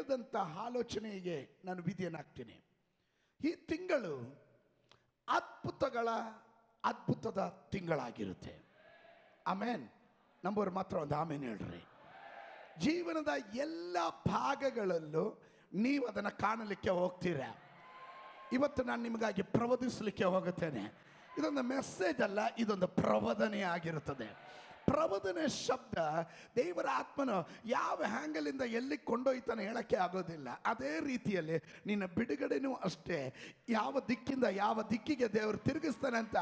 ಹೇಳಿದಂಥ ಆಲೋಚನೆಗೆ ನಾನು ವಿಧಿಯನ್ನಾಗ್ತೀನಿ. ಈ ತಿಂಗಳು ಅದ್ಭುತದ ತಿಂಗಳಾಗಿರುತ್ತೆ. ಆಮೇನ್. ನಂಬರ್ ಮಾತ್ರ ಒಂದು ಆಮೇನ್ ಹೇಳ್ರಿ. ಜೀವನದ ಎಲ್ಲ ಭಾಗಗಳಲ್ಲೂ ನೀವು ಅದನ್ನು ಕಾಣಲಿಕ್ಕೆ ಹೋಗ್ತೀರ. ಇವತ್ತು ನಾನು ನಿಮಗಾಗಿ ಪ್ರವದಿಸಲಿಕ್ಕೆ ಹೋಗುತ್ತೇನೆ. ಇದೊಂದು ಮೆಸೇಜ್ ಅಲ್ಲ, ಇದೊಂದು ಪ್ರವದನೆ ಆಗಿರುತ್ತದೆ. ಪ್ರವದನೆ ಶಬ್ದ ದೇವರ ಆತ್ಮನು ಯಾವ ಹ್ಯಾಂಗಲಿಂದ ಎಲ್ಲಿ ಕೊಂಡೊಯ್ತಾನೆ ಹೇಳಕ್ಕೆ ಆಗೋದಿಲ್ಲ. ಅದೇ ರೀತಿಯಲ್ಲಿ ನಿನ್ನ ಬಿಡುಗಡೆನೂ ಅಷ್ಟೇ. ಯಾವ ದಿಕ್ಕಿಂದ ಯಾವ ದಿಕ್ಕಿಗೆ ದೇವರು ತಿರುಗಿಸ್ತಾನೆ ಅಂತ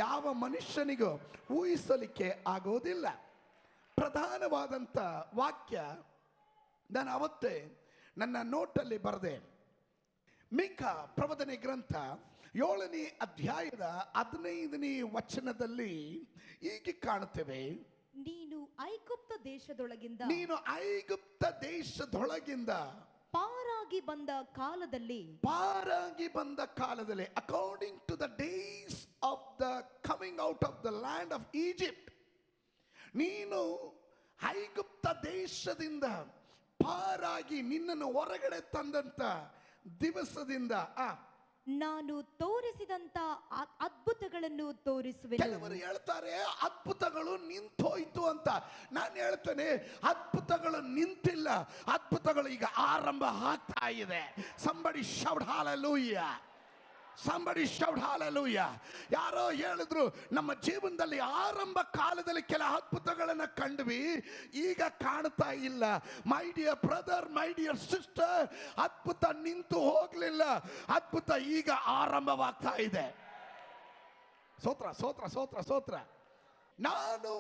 ಯಾವ ಮನುಷ್ಯನಿಗೂ ಊಹಿಸಲಿಕ್ಕೆ ಆಗೋದಿಲ್ಲ. ಪ್ರಧಾನವಾದಂಥ ವಾಕ್ಯ ನಾನು ಅವತ್ತೇ ನನ್ನ ನೋಟಲ್ಲಿ ಬರೆದೆ. ಮೀಕ ಪ್ರವದನೆ ಗ್ರಂಥ 7ನೇ ಅಧ್ಯಾಯದ 15ನೇ ವಚನದಲ್ಲಿ ಹೀಗೆ ಕಾಣುತ್ತೇವೆ. ನೀನು ಐಗುಪ್ತ ದೇಶದೊಳಗಿಂದ ಪಾರಾಗಿ ಬಂದ ಕಾಲದಲ್ಲಿ according to the days of the coming out of the land of Egypt, ನೀನು ಐಗುಪ್ತ ದೇಶದಿಂದ ಪಾರಾಗಿ ನಿನ್ನನ್ನು ಹೊರಗಡೆ ತಂದಂತ ದಿವಸದಿಂದ ನಾನು ತೋರಿಸಿದಂತ ಅದ್ಭುತಗಳನ್ನು ತೋರಿಸುವೆನು. ಕೆಲವರು ಹೇಳ್ತಾರೆ ಅದ್ಭುತಗಳು ನಿಂತೋಯ್ತು ಅಂತ. ನಾನು ಹೇಳ್ತೇನೆ ಅದ್ಭುತಗಳು ನಿಂತಿಲ್ಲ, ಅದ್ಭುತಗಳು ಈಗ ಆರಂಭ ಆಗ್ತಾ ಇದೆ. Somebody shout hallelujah. Somebody shout hallelujah. ಯಾರೋ ಹೇಳಿದ್ರು ನಮ್ಮ ಜೀವನದಲ್ಲಿ ಆರಂಭ ಕಾಲದಲ್ಲಿ ಕೆಲ ಅದ್ಭುತಗಳನ್ನು ಕಂಡ್ವಿ, ಈಗ ಕಾಣ್ತಾ ಇಲ್ಲ. My dear brother, my dear sister, ಅದ್ಭುತ ನಿಂತು ಹೋಗ್ಲಿಲ್ಲ, ಅದ್ಭುತ ಈಗ ಆರಂಭವಾಗ್ತಾ ಇದೆ. ಸ್ತೋತ್ರ ಸ್ತೋತ್ರ ಸ್ತೋತ್ರ ಸ್ತೋತ್ರ. ನಾನು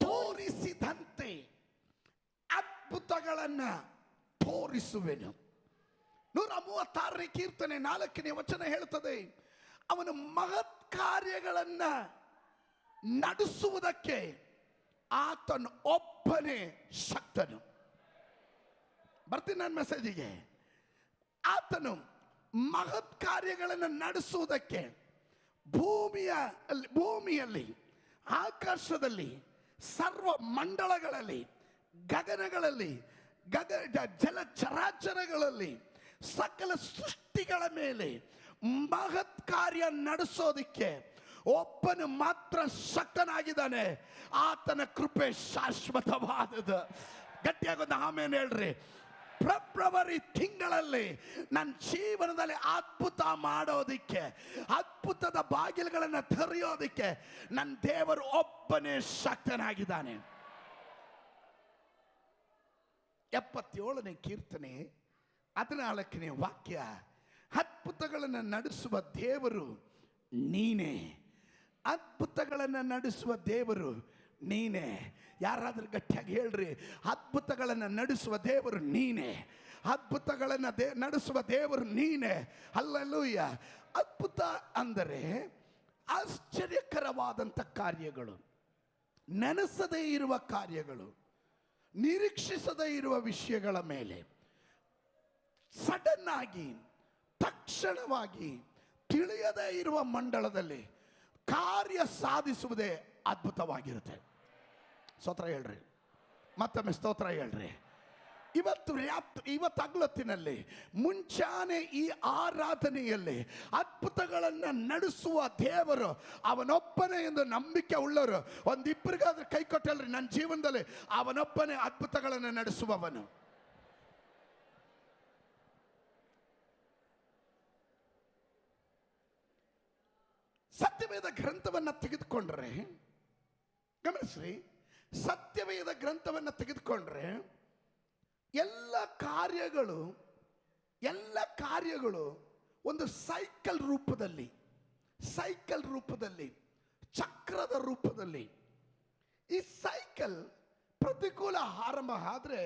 ತೋರಿಸಿದಂತೆ ಅದ್ಭುತಗಳನ್ನು ತೋರಿಸುವೆನು. 136ನೇ ಕೀರ್ತನೆ 4ನೇ ವಚನ ಹೇಳ್ತದೆ, ಅವನು ಮಹತ್ ಕಾರ್ಯಗಳನ್ನು ನಡೆಸುವುದಕ್ಕೆ ಆತನು ಒಬ್ಬನೇ ಶಕ್ತನು. ಬರ್ತೀನಿ ನನ್ನ ಮೆಸೇಜಿಗೆ. ಆತನು ಮಹತ್ ಕಾರ್ಯಗಳನ್ನು ನಡೆಸುವುದಕ್ಕೆ ಭೂಮಿಯಲ್ಲಿ, ಆಕಾಶದಲ್ಲಿ, ಸರ್ವ ಮಂಡಳಗಳಲ್ಲಿ, ಗಗನಗಳಲ್ಲಿ, ಜಲಚರಾಚರಗಳಲ್ಲಿ, ಸಕಲ ಸೃಷ್ಟಿಗಳ ಮೇಲೆ ಮಹತ್ ಕಾರ್ಯ ನಡೆಸೋದಿಕ್ಕೆ ಒಬ್ಬನು ಮಾತ್ರ ಶಕ್ತನಾಗಿದ್ದಾನೆ. ಆತನ ಕೃಪೆ ಶಾಶ್ವತವಾದದ್ದು. ಗಟ್ಟಿಯಾಗೊಂದು ಆಮೇಲೆ ಹೇಳ್ರಿ. ಫೆಬ್ರವರಿ ತಿಂಗಳಲ್ಲಿ ನನ್ನ ಜೀವನದಲ್ಲಿ ಅದ್ಭುತ ಮಾಡೋದಿಕ್ಕೆ, ಅದ್ಭುತದ ಬಾಗಿಲುಗಳನ್ನು ತೆರೆಯೋದಿಕ್ಕೆ ನನ್ನ ದೇವರು ಒಬ್ಬನೇ ಶಕ್ತನಾಗಿದ್ದಾನೆ. 77ನೇ ಕೀರ್ತನೆ 14ನೇ ವಾಕ್ಯ, ಅದ್ಭುತಗಳನ್ನು ನಡೆಸುವ ದೇವರು ನೀನೇ, ಅದ್ಭುತಗಳನ್ನು ನಡೆಸುವ ದೇವರು ನೀನೇ. ಯಾರಾದ್ರೂ ಗಟ್ಟಿಯಾಗಿ ಹೇಳ್ರಿ, ಅದ್ಭುತಗಳನ್ನು ನಡೆಸುವ ದೇವರು ನೀನೇ, ಅದ್ಭುತಗಳನ್ನು ನಡೆಸುವ ದೇವರು ನೀನೇ. ಹಲ್ಲೆಲೂಯ. ಅದ್ಭುತ ಅಂದರೆ ಆಶ್ಚರ್ಯಕರವಾದಂಥ ಕಾರ್ಯಗಳು, ನೆನೆಸದೇ ಇರುವ ಕಾರ್ಯಗಳು, ನಿರೀಕ್ಷಿಸದೇ ಇರುವ ವಿಷಯಗಳ ಮೇಲೆ ಸಡನ್ ಆಗಿ, ತಕ್ಷಣವಾಗಿ, ತಿಳಿಯದೇ ಇರುವ ಮಂಡಳದಲ್ಲಿ ಕಾರ್ಯ ಸಾಧಿಸುವುದೇ ಅದ್ಭುತವಾಗಿರುತ್ತೆ. ಸ್ತೋತ್ರ ಹೇಳ್ರಿ, ಮತ್ತೊಮ್ಮೆ ಸ್ತೋತ್ರ ಹೇಳ್ರಿ. ಇವತ್ತು ಹಗಲೊತ್ತಿನಲ್ಲಿ ಮುಂಚಾನೆ ಈ ಆರಾಧನೆಯಲ್ಲಿ ಅದ್ಭುತಗಳನ್ನು ನಡೆಸುವ ದೇವರು ಅವನೊಬ್ಬನೇ ಎಂದು ನಂಬಿಕೆ ಉಳ್ಳವರು ಒಂದಿಬ್ಬರಿಗಾದ್ರೆ ಕೈ ಕೊಟ್ಟಲ್ರಿ. ನನ್ನ ಜೀವನದಲ್ಲಿ ಅವನೊಬ್ಬನೇ ಅದ್ಭುತಗಳನ್ನು ನಡೆಸುವವನು. ಸತ್ಯವೇದ ಗ್ರಂಥವನ್ನು ತೆಗೆದುಕೊಂಡ್ರೆ, ಗಮನಿಸ್ರಿ, ಸತ್ಯವೇದ ಗ್ರಂಥವನ್ನು ತೆಗೆದುಕೊಂಡ್ರೆ ಎಲ್ಲ ಕಾರ್ಯಗಳು ಒಂದು ಸೈಕಲ್ ರೂಪದಲ್ಲಿ, ಚಕ್ರದ ರೂಪದಲ್ಲಿ. ಈ ಸೈಕಲ್ ಪ್ರತಿಕೂಲ ಆರಂಭ ಆದರೆ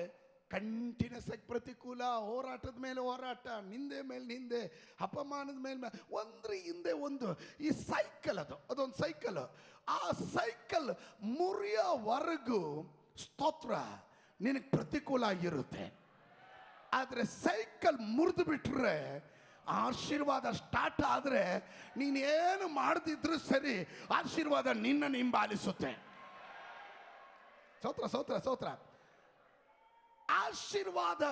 ಕಂಟಿನ್ಯೂಸ್ ಆಗಿ ಪ್ರತಿಕೂಲ, ಹೋರಾಟದ ಮೇಲೆ ಹೋರಾಟ, ನಿಂದೆ ಮೇಲೆ ನಿಂದೆ, ಅಪಮಾನದ ಮೇಲೆ ಒಂದ್ರ ಹಿಂದೆ ಒಂದು. ಈ ಸೈಕಲ್ ಅದೊಂದು ಸೈಕಲ್. ಆ ಸೈಕಲ್ ಮುರಿಯೋವರೆಗೂ ಸ್ತೋತ್ರ ನಿನಗೆ ಪ್ರತಿಕೂಲ ಆಗಿರುತ್ತೆ. ಆದರೆ ಸೈಕಲ್ ಮುರಿದು ಬಿಟ್ರೆ, ಆಶೀರ್ವಾದ ಸ್ಟಾರ್ಟ್ ಆದರೆ ನೀನೇನು ಮಾಡದಿದ್ರು ಸರಿ, ಆಶೀರ್ವಾದ ನಿನ್ನನ್ನು ಹಿಂಬಾಲಿಸುತ್ತೆ. ಸ್ತೋತ್ರ ಸ್ತೋತ್ರ ಸ್ತೋತ್ರ. ಆಶೀರ್ವಾದ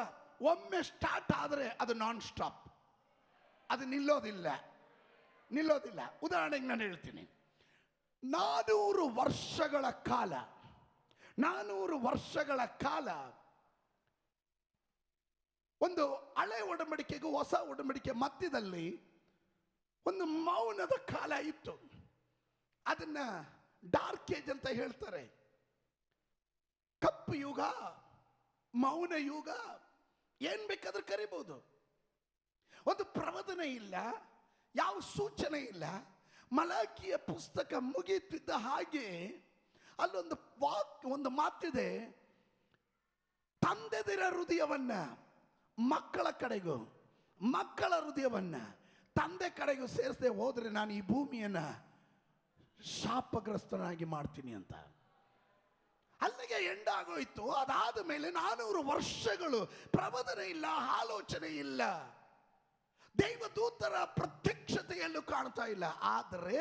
ಒಮ್ಮೆ ಸ್ಟಾರ್ಟ್ ಆದರೆ ಅದು ನಾನ್ ಸ್ಟಾಪ್, ಅದು ನಿಲ್ಲೋದಿಲ್ಲ. ಉದಾಹರಣೆಗೆ ನಾನು ಹೇಳ್ತೀನಿ, 400 ವರ್ಷಗಳ ಕಾಲ ಒಂದು ಹಳೆ ಒಡಂಬಡಿಕೆಗೂ ಹೊಸ ಒಡಂಬಡಿಕೆ ಮಧ್ಯದಲ್ಲಿ ಒಂದು ಮೌನದ ಕಾಲ ಇತ್ತು. ಅದನ್ನ ಡಾರ್ಕ್ ಏಜ್ ಅಂತ ಹೇಳ್ತಾರೆ. ಕಪ್ಪು ಯುಗ, ಮೌನ ಯುಗ, ಏನ್ ಬೇಕಾದ್ರೂ ಕರಿಬಹುದು. ಒಂದು ಪ್ರವಚನ ಇಲ್ಲ, ಯಾವ ಸೂಚನೆ ಇಲ್ಲ. ಮಲಾಕಿಯ ಪುಸ್ತಕ ಮುಗಿಯುತ್ತಿದ್ದ ಹಾಗೆ ಒಂದು ಮಾತಿದೆ, ತಂದೆದಿರ ಹೃದಯವನ್ನ ಮಕ್ಕಳ ಕಡೆಗೂ, ಮಕ್ಕಳ ಹೃದಯವನ್ನ ತಂದೆ ಕಡೆಗೂ ಸೇರಿಸದೆ ಹೋದ್ರೆ ನಾನು ಈ ಭೂಮಿಯನ್ನ ಶಾಪಗ್ರಸ್ತನಾಗಿ ಮಾಡ್ತೀನಿ ಅಂತ. ಅಲ್ಲಿಗೆ ಎಂಡ್ ಆಗೋಯ್ತು. ಅದಾದ ಮೇಲೆ 400 ವರ್ಷಗಳು ಪ್ರವಚನ ಇಲ್ಲ, ಆಲೋಚನೆ ಇಲ್ಲ, ದೈವದೂತರ ಪ್ರತ್ಯಕ್ಷತೆಯಲ್ಲೂ ಕಾಣ್ತಾ ಇಲ್ಲ. ಆದರೆ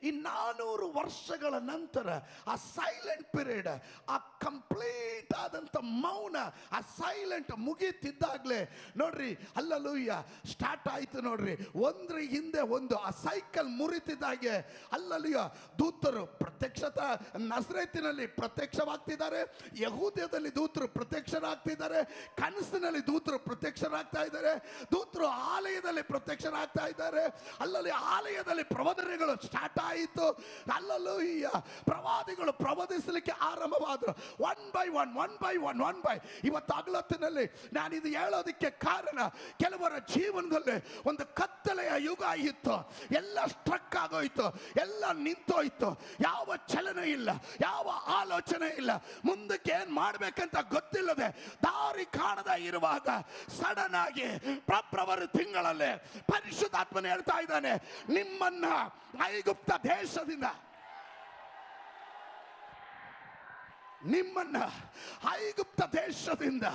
ಈ 400 ವರ್ಷಗಳ ನಂತರ ಆ ಸೈಲೆಂಟ್ ಪೀರಿಯಡ್, ಆ ಕಂಪ್ಲೀಟ್ ಆದಂತ ಮೌನ, ಆ ಸೈಲೆಂಟ್ ಮುಗಿತಿದ್ದಾಗ್ಲೇ ನೋಡ್ರಿ, ಹಲ್ಲೆಲೂಯಾ ಸ್ಟಾರ್ಟ್ ಆಯ್ತು ನೋಡ್ರಿ. ಒಂದ್ರ ಹಿಂದೆ ಒಂದು ಆ ಸೈಕಲ್ ಮುರಿತಿದ್ದಾಗೆ ಹಲ್ಲೆಲೂಯಾ ದೂತರು ನಜರೇತಿನಲ್ಲಿ ಪ್ರತ್ಯಕ್ಷವಾಗ್ತಿದ್ದಾರೆ, ಯಹೂದ್ಯದಲ್ಲಿ ದೂತರು ಪ್ರತ್ಯಕ್ಷರಾಗ್ತಿದ್ದಾರೆ, ಕನಸಿನಲ್ಲಿ ದೂತರು ಪ್ರತ್ಯಕ್ಷರಾಗ್ತಾ ಇದ್ದಾರೆ, ದೂತರು ಆಲಯದಲ್ಲಿ ಪ್ರತ್ಯಕ್ಷರಾಗ್ತಾ ಇದ್ದಾರೆ. ಅಲ್ಲಲ್ಲಿ ಆಲಯದಲ್ಲಿ ಪ್ರವಾದನೆಗಳು ಸ್ಟಾರ್ಟ್ ಆಯಿತು. ಅಲ್ಲಲ್ಲೂಯ್ಯ ಪ್ರವಾದಿಗಳು ಪ್ರವಾದಿಸಲಿಕ್ಕೆ ಆರಂಭವಾದರು. One by one. ಇವತ್ತು ಅಗಲತ್ತಿನಲ್ಲಿ ನಾನು ಇದು ಹೇಳೋದಕ್ಕೆ ಕಾರಣ, ಕೆಲವರ ಜೀವನದಲ್ಲಿ ಒಂದು ಕತ್ತಲೆಯ ಯುಗ ಇತ್ತು, ಎಲ್ಲ ಸ್ಟ್ರಕ್ ಆಗೋಯ್ತು, ಎಲ್ಲ ನಿಂತೋಯ್ತು, ಯಾವ ಚಲನೆ ಇಲ್ಲ, ಯಾವ ಆಲೋಚನೆ ಇಲ್ಲ, ಮುಂದಕ್ಕೆ ಏನ್ ಮಾಡ್ಬೇಕಂತ ಗೊತ್ತಿಲ್ಲದೆ ದಾರಿ ಕಾಣದ ಇರುವಾಗ ಸಡನ್ ಆಗಿ ಫೆಬ್ರವರಿ ತಿಂಗಳಲ್ಲಿ ಪರಿಶುದ್ಧಾತ್ಮನೇ ಹೇಳ್ತಾ ಇದ್ದಾನೆ, ನಿಮ್ಮನ್ನ ಐಗುಪ್ತ ದೇಶದಿಂದ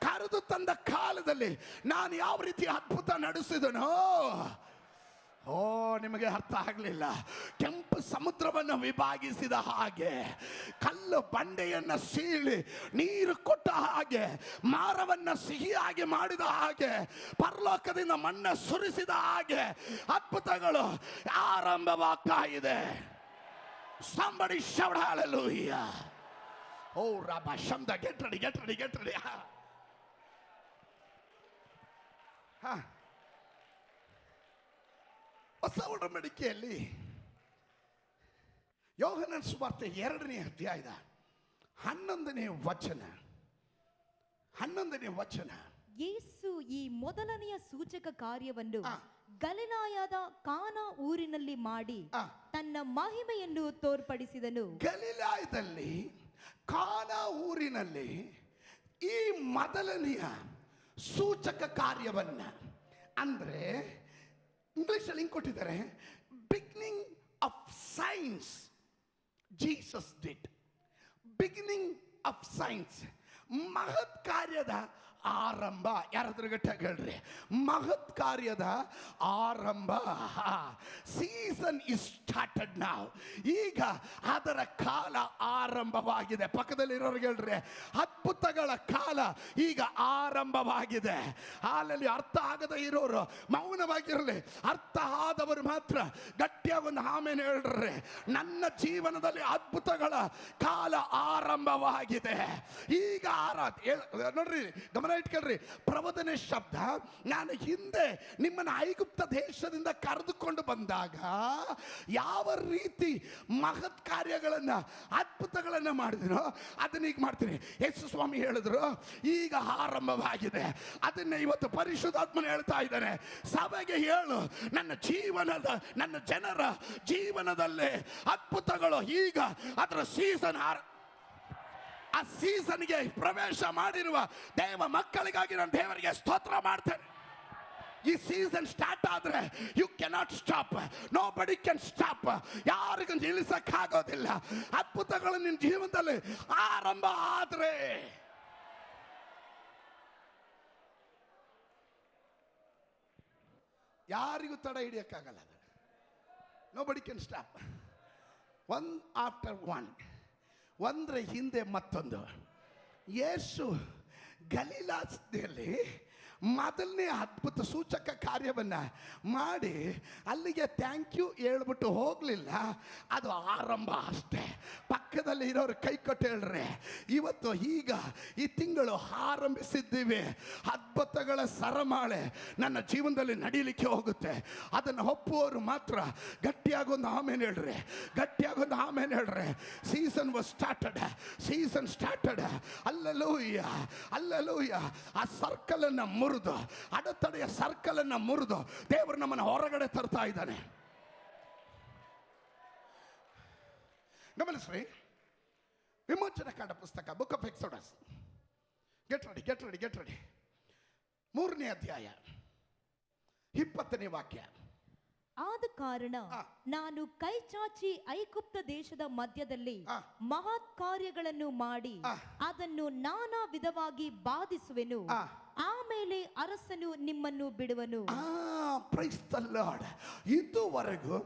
ಕರೆದು ತಂದ ಕಾಲದಲ್ಲಿ ನಾನು ಯಾವ ರೀತಿ ಅದ್ಭುತ ನಡೆಸಿದನೋ, ನಿಮಗೆ ಅರ್ಥ ಆಗಲಿಲ್ಲ. ಕೆಂಪು ಸಮುದ್ರವನ್ನು ವಿಭಾಗಿಸಿದ ಹಾಗೆ, ಕಲ್ಲು ಬಂಡೆಯನ್ನ ಸೀಳಿ ನೀರು ಕೊಟ್ಟ ಹಾಗೆ, ಮಾರವನ್ನ ಸಿಹಿಯಾಗಿ ಮಾಡಿದ ಹಾಗೆ, ಪರಲೋಕದಿಂದ ಮಣ್ಣ ಸುರಿಸಿದ ಹಾಗೆ ಅದ್ಭುತಗಳು ಆರಂಭವಾಗ್ತಾ ಇದೆ. Somebody shout hallelujah. Oh Rabba Shamda, get ready. ಹೊಸ ಒಡಂಬಡಿಕೆಯಲ್ಲಿ ಯೋಹನನ ಸುವಾರ್ತೆ 2ನೇ ಅಧ್ಯಾಯದ 11ನೇ ವಚನ. ಯೇಸು ಈ ಮೊದಲನೆಯ ಸೂಚಕ ಕಾರ್ಯವನ್ನು ಗಲಿಲಾಯದ ಕಾನಾ ಊರಿನಲ್ಲಿ ಮಾಡಿ ತನ್ನ ಮಹಿಮೆಯನ್ನು ತೋರ್ಪಡಿಸಿದನು. ಗಲಿಲಾಯದಲ್ಲಿ ಕಾನಾ ಊರಿನಲ್ಲಿ ಈ ಮೊದಲನೆಯ ಸೂಚಕ ಕಾರ್ಯವನ್ನ, ಅಂದ್ರೆ ಇಂಗ್ಲಿಷಲ್ಲಿ ಹಿಂಗೆ ಕೊಟ್ಟಿದ್ದಾರೆ, beginning of science Jesus did. Beginning of science, ಮಹತ್ ಕಾರ್ಯದ ಆರಂಭ. ಯಾರಾದ್ರೂ ಗಟ್ಟಾಗಿ ಹೇಳ್ರಿ, ಮಹತ್ ಕಾರ್ಯದ ಆರಂಭ. ಸೀಸನ್ ಇಸ್ ಸ್ಟಾರ್ಟೆಡ್ ನಾವ್. ಈಗ ಅದರ ಕಾಲ ಆರಂಭವಾಗಿದೆ. ಪಕ್ಕದಲ್ಲಿರೋರಿಗೆ ಹೇಳ್ರಿ, ಅದ್ಭುತಗಳ ಕಾಲ ಈಗ ಆರಂಭವಾಗಿದೆ. ಹಾಲಲ್ಲಿ ಅರ್ಥ ಆಗದ ಇರೋರು ಮೌನವಾಗಿರಲಿ, ಅರ್ಥ ಆದವರು ಮಾತ್ರ ಗಟ್ಟಿಯಾಗಿ ಒಂದು ಆಮೇಲೆ ಹೇಳ್ರಿ. ನನ್ನ ಜೀವನದಲ್ಲಿ ಅದ್ಭುತಗಳ ಕಾಲ ಆರಂಭವಾಗಿದೆ. ಈಗ ನೋಡ್ರಿ, ಗಮನ ಇಟ್ಕೊಳ್ರಿ. ಪ್ರವಚನೆ ಶಬ್ದ, ನಾನು ಹಿಂದೆ ನಿಮ್ಮನ್ನ ಐಗುಪ್ತ ದೇಶದಿಂದ ಕರೆದುಕೊಂಡು ಬಂದಾಗ ಯಾವ ರೀತಿ ಮಹತ್ ಕಾರ್ಯಗಳನ್ನ, ಅದ್ಭುತಗಳನ್ನ ಮಾಡಿದ್ರು ಅದನ್ನ ಈಗ ಮಾಡ್ತೀನಿ. ಯೇಸು ಸ್ವಾಮಿ ಹೇಳಿದ್ರು ಈಗ ಆರಂಭವಾಗಿದೆ. ಅದನ್ನ ಇವತ್ತು ಪರಿಶುದ್ಧಾತ್ಮನ ಹೇಳ್ತಾ ಇದ್ದಾನೆ, ಸಭೆಗೆ ಹೇಳು, ನನ್ನ ಜನರ ಜೀವನದಲ್ಲಿ ಅದ್ಭುತಗಳು ಈಗ ಅದರ ಸೀಸನ್, ಆ ಸೀಸನ್ಗೆ ಪ್ರವೇಶ ಮಾಡಿರುವ ದೇವ ಮಕ್ಕಳಿಗಾಗಿ ನಾನು ದೇವರಿಗೆ ಸ್ತೋತ್ರ ಮಾಡ್ತೇನೆ. ಈ ಸೀಸನ್ ಸ್ಟಾರ್ಟ್ ಆದ್ರೆ ಯು ಕೆನಾಟ್ ಸ್ಟಾಪ್, ನೋ ಬಡಿ ಕ್ಯಾನ್ ಸ್ಟಾಪ್. ಯಾರಿಗೂ ನಿಲ್ಲಿಸಕ್ಕಾಗೋದಿಲ್ಲ. ಅದ್ಭುತಗಳು ನಿನ್ನ ಜೀವನದಲ್ಲಿ ಆರಂಭ ಆದ್ರೆ ಯಾರಿಗೂ ತಡ ಹಿಡಿಯಕ್ಕಾಗಲ್ಲ. ನೋ ಬಡಿ can stop. One after one, ಒಂದ್ರ ಹಿಂದೆ ಮತ್ತೊಂದು. ಯೇಸು ಗಲೀಲಾದಲ್ಲಿ ಮೊದಲನೇ ಅದ್ಭುತ ಸೂಚಕ ಕಾರ್ಯವನ್ನ ಮಾಡಿ ಅಲ್ಲಿಗೆ ಥ್ಯಾಂಕ್ ಯು ಹೇಳ್ಬಿಟ್ಟು ಹೋಗಲಿಲ್ಲ. ಅದು ಆರಂಭ ಅಷ್ಟೇ. ಪಕ್ಕದಲ್ಲಿ ಇರೋರು ಕೈ ಕೊಟ್ಟು ಹೇಳ್ರಿ, ಇವತ್ತು ಈಗ ಈ ತಿಂಗಳು ಆರಂಭಿಸಿದ್ದೀವಿ, ಅದ್ಭುತಗಳ ಸರಮಾಳೆ ನನ್ನ ಜೀವನದಲ್ಲಿ ನಡೀಲಿಕ್ಕೆ ಹೋಗುತ್ತೆ. ಅದನ್ನು ಒಪ್ಪುವವರು ಮಾತ್ರ ಗಟ್ಟಿಯಾಗೊಂದು ಆಮೇಲೆ ಹೇಳ್ರಿ, ಗಟ್ಟಿಯಾಗೊಂದು ಆಮೇಲೆ ಹೇಳ್ರಿ. Season was started, season started. Alleluia, alleluia. ಆ ಸರ್ಕಲ್ ಅನ್ನ ಮುರಿದು, ಅಡೆತಡೆಯ ಸರ್ಕಲ್ ಅನ್ನ ಮುರಿದು ದೇವರು ನಮ್ಮನ್ನು ಹೊರಗಡೆ ತರ್ತಾ ಇದ್ದಾನೆ. ಗಮನಿಸ್ರಿ, ವಿಮೋಚನೆ ಕಾಂಡ ಪುಸ್ತಕ, book of Exodus. Get ready, get ready, get ready. 3ನೇ ಅಧ್ಯಾಯ 20ನೇ ವಾಕ್ಯ. ಆದ ಕಾರಣ ನಾನು ಕೈ ಚಾಚಿ ಐಗುಪ್ತ ದೇಶದ ಮಧ್ಯದಲ್ಲಿ ಮಹತ್ ಕಾರ್ಯಗಳನ್ನು ಮಾಡಿ ಅದನ್ನು ನಾನಾ ವಿಧವಾಗಿ ಬಾಧಿಸುವೆನು. ಆಮೇಲೆ ಅರಸನು ನಿಮ್ಮನ್ನು ಬಿಡುವನು. Praise the lord. ಇದುವರೆಗೂ